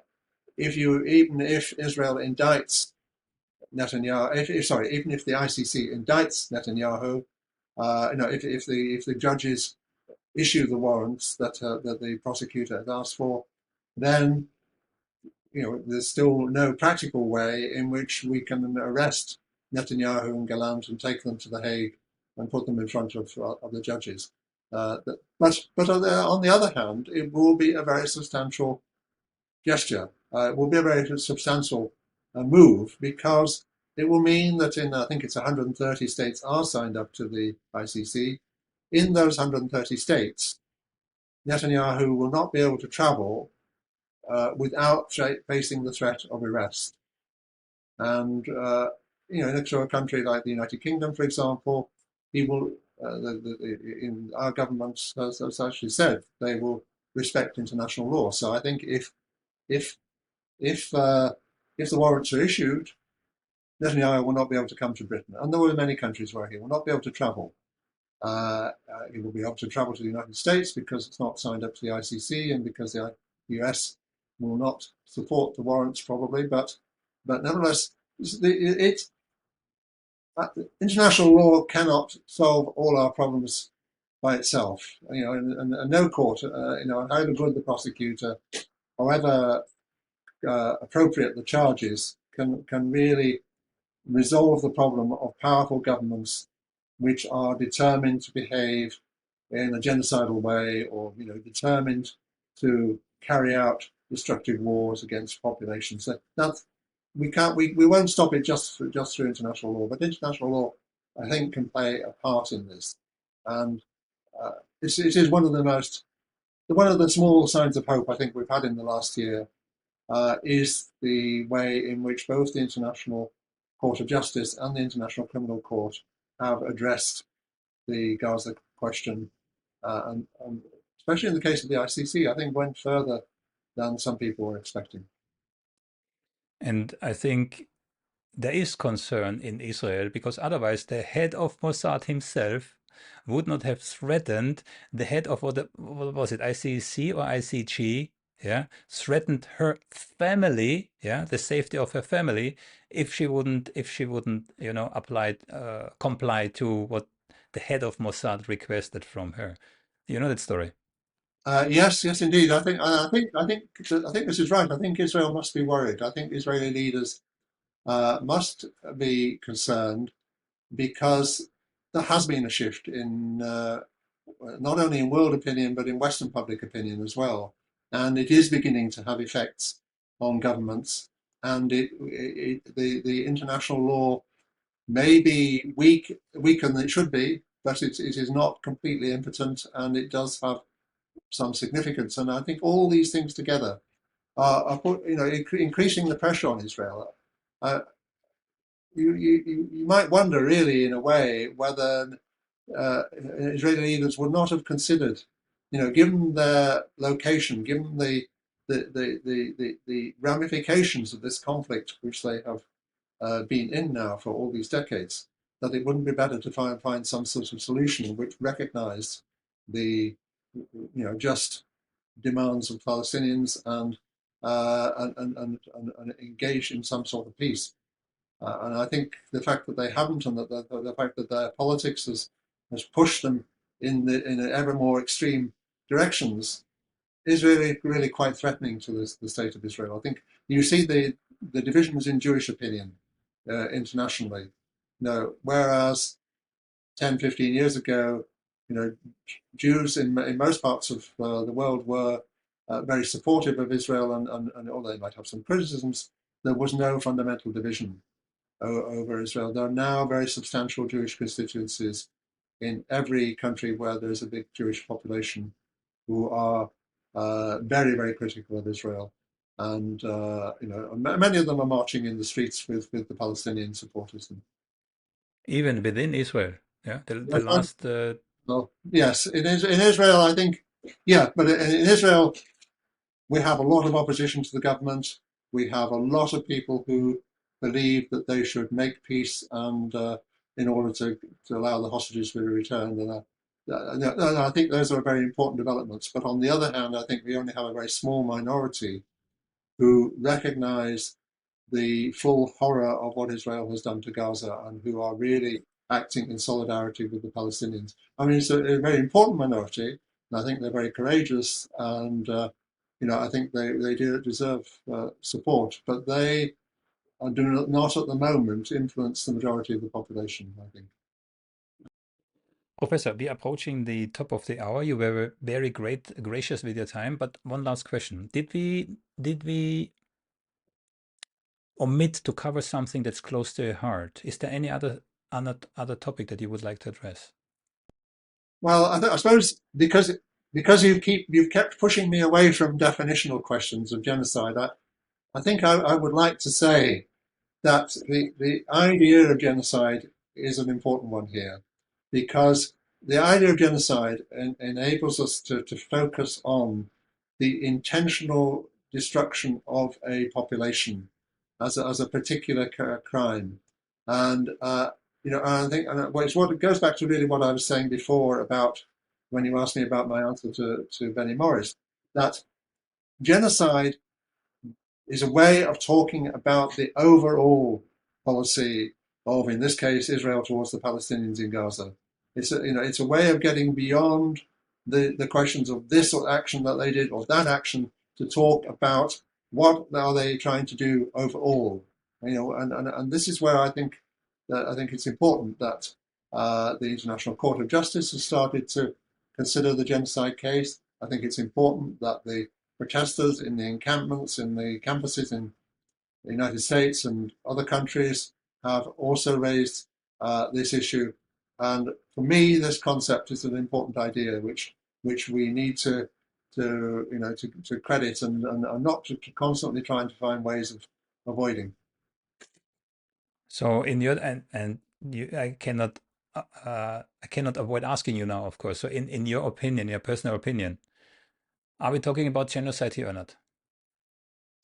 [SPEAKER 2] even if Israel indicts Netanyahu, even if the ICC indicts Netanyahu, if the judges issue the warrants that the prosecutor has asked for, then there's still no practical way in which we can arrest Netanyahu and Gallant and take them to The Hague and put them in front of the judges. But on the other hand, it will be a very substantial gesture. It will be a very substantial move because it will mean that I think it's 130 states are signed up to the ICC. In those 130 states, Netanyahu will not be able to travel without facing the threat of arrest. And into a country like the United Kingdom, for example, he will. In our government has actually said they will respect international law. So I think if if uh, if the warrants are issued, Netanyahu will not be able to come to Britain, and there will be many countries where he will not be able to travel. He will be able to travel to the United States because it's not signed up to the ICC and because the US will not support the warrants probably, but nevertheless, international law cannot solve all our problems by itself. And no court, however good the prosecutor, however appropriate the charges, can really resolve the problem of powerful governments which are determined to behave in a genocidal way, or determined to carry out destructive wars against populations. So that's we won't stop it just through international law, but international law, I think, can play a part in this, and it is one of the small signs of hope I think we've had in the last year is the way in which both the International Court of Justice and the International Criminal Court have addressed the Gaza question, and especially in the case of the ICC, I think went further than some people were expecting.
[SPEAKER 4] And I think there is concern in Israel because otherwise the head of Mossad himself would not have threatened the head of what was it, ICC or ICG, yeah, threatened her family, yeah, the safety of her family, if she wouldn't, comply to what the head of Mossad requested from her. You know that story?
[SPEAKER 2] Yes, yes, indeed. I think this is right. I think Israel must be worried. I think Israeli leaders must be concerned because there has been a shift in not only in world opinion but in Western public opinion as well, and it is beginning to have effects on governments. And the international law may be weaker than it should be, but it is not completely impotent, and it does have some significance. And I think all these things together are increasing the pressure on Israel. Uh, you might wonder, really, in a way, whether Israeli leaders would not have considered, given their location, given the ramifications of this conflict, which they have been in now for all these decades, that it wouldn't be better to try and find some sort of solution which recognised the, just demands of Palestinians and engage in some sort of peace. And I think the fact that they haven't, and that the fact that their politics has pushed them in ever more extreme directions, is really quite threatening to the state of Israel. I think you see the divisions in Jewish opinion internationally. Whereas 10, 15 years ago, Jews in most parts of the world were very supportive of Israel, and although they might have some criticisms, there was no fundamental division over Israel. There are now very substantial Jewish constituencies in every country where there's a big Jewish population who are very, very critical of Israel. And many of them are marching in the streets with the Palestinian supporters.
[SPEAKER 4] Even within Israel, yeah. The last.
[SPEAKER 2] Well, yes, in Israel, I think, yeah, but in Israel, we have a lot of opposition to the government. We have a lot of people who believe that they should make peace and in order to allow the hostages to be returned. And I think those are very important developments. But on the other hand, I think we only have a very small minority who recognize the full horror of what Israel has done to Gaza and who are really acting in solidarity with the Palestinians. I mean, it's a very important minority, and I think they're very courageous, and I think they do deserve support, but they do not at the moment influence the majority of the population, I think.
[SPEAKER 4] Professor, we are approaching the top of the hour. You were very gracious with your time, but one last question. Did we omit to cover something that's close to your heart? Is there any other topic that you would like to address?
[SPEAKER 2] Well, I suppose because you've kept pushing me away from definitional questions of genocide, I think I would like to say that the idea of genocide is an important one here, because the idea of genocide enables us to focus on the intentional destruction of a population as a particular crime. And I think it goes back to really what I was saying before about when you asked me about my answer to Benny Morris, that genocide is a way of talking about the overall policy of, in this case, Israel towards the Palestinians in Gaza. It's a way of getting beyond the questions of this action that they did or that action to talk about what are they trying to do overall. And this is where I think it's important that the International Court of Justice has started to consider the genocide case. I think it's important that the protesters in the encampments, in the campuses in the United States and other countries have also raised this issue. And for me, this concept is an important idea, which we need to credit and not to constantly trying to find ways of avoiding.
[SPEAKER 4] So in your I cannot avoid asking you now, of course. So in your opinion, your personal opinion, are we talking about genocide here or not?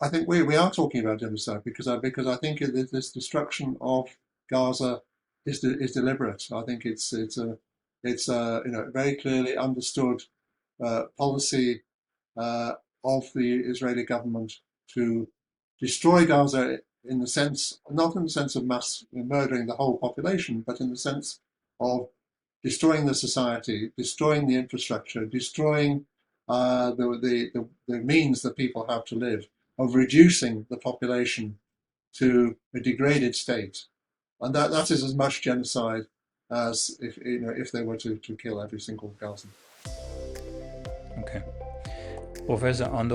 [SPEAKER 2] I think we are talking about genocide because I think this destruction of Gaza is deliberate. I think it's a very clearly understood policy of the Israeli government to destroy Gaza in the sense, not in the sense of mass murdering the whole population, but in the sense of destroying the society, destroying the infrastructure, destroying the means that people have to live, of reducing the population to a degraded state. And that is as much genocide as if they were to kill every single Gazan.
[SPEAKER 4] Okay. Professor, on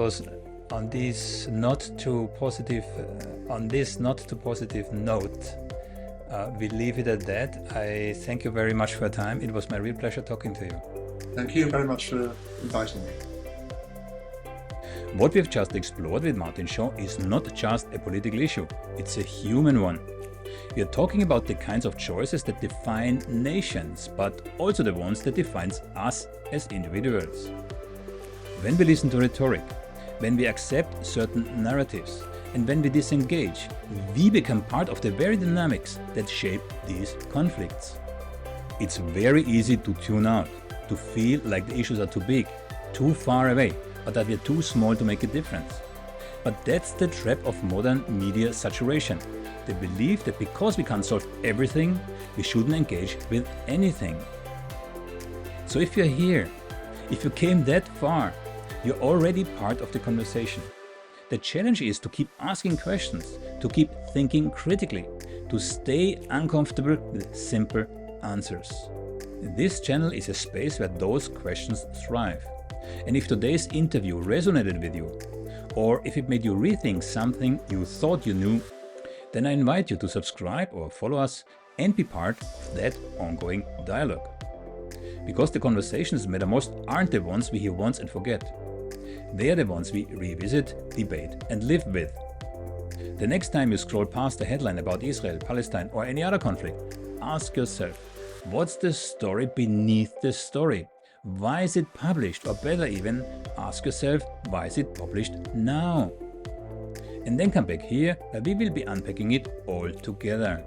[SPEAKER 4] this not too positive note, we leave it at that. I thank you very much for your time. It was my real pleasure talking to you.
[SPEAKER 2] Thank you very much for inviting me.
[SPEAKER 4] What we've just explored with Martin Shaw is not just a political issue, it's a human one. We are talking about the kinds of choices that define nations, but also the ones that defines us as individuals. When we listen to rhetoric, when we accept certain narratives, and when we disengage, we become part of the very dynamics that shape these conflicts. It's very easy to tune out, to feel like the issues are too big, too far away, or that we're too small to make a difference. But that's the trap of modern media saturation, the belief that because we can't solve everything, we shouldn't engage with anything. So if you're here, if you came that far, you're already part of the conversation. The challenge is to keep asking questions, to keep thinking critically, to stay uncomfortable with simple answers. This channel is a space where those questions thrive. And if today's interview resonated with you, or if it made you rethink something you thought you knew, then I invite you to subscribe or follow us and be part of that ongoing dialogue. Because the conversations that matter most aren't the ones we hear once and forget. They are the ones we revisit, debate and live with. The next time you scroll past a headline about Israel, Palestine or any other conflict, ask yourself, what's the story beneath the story? Why is it published? Or better even, ask yourself, why is it published now? And then come back here where we will be unpacking it all together.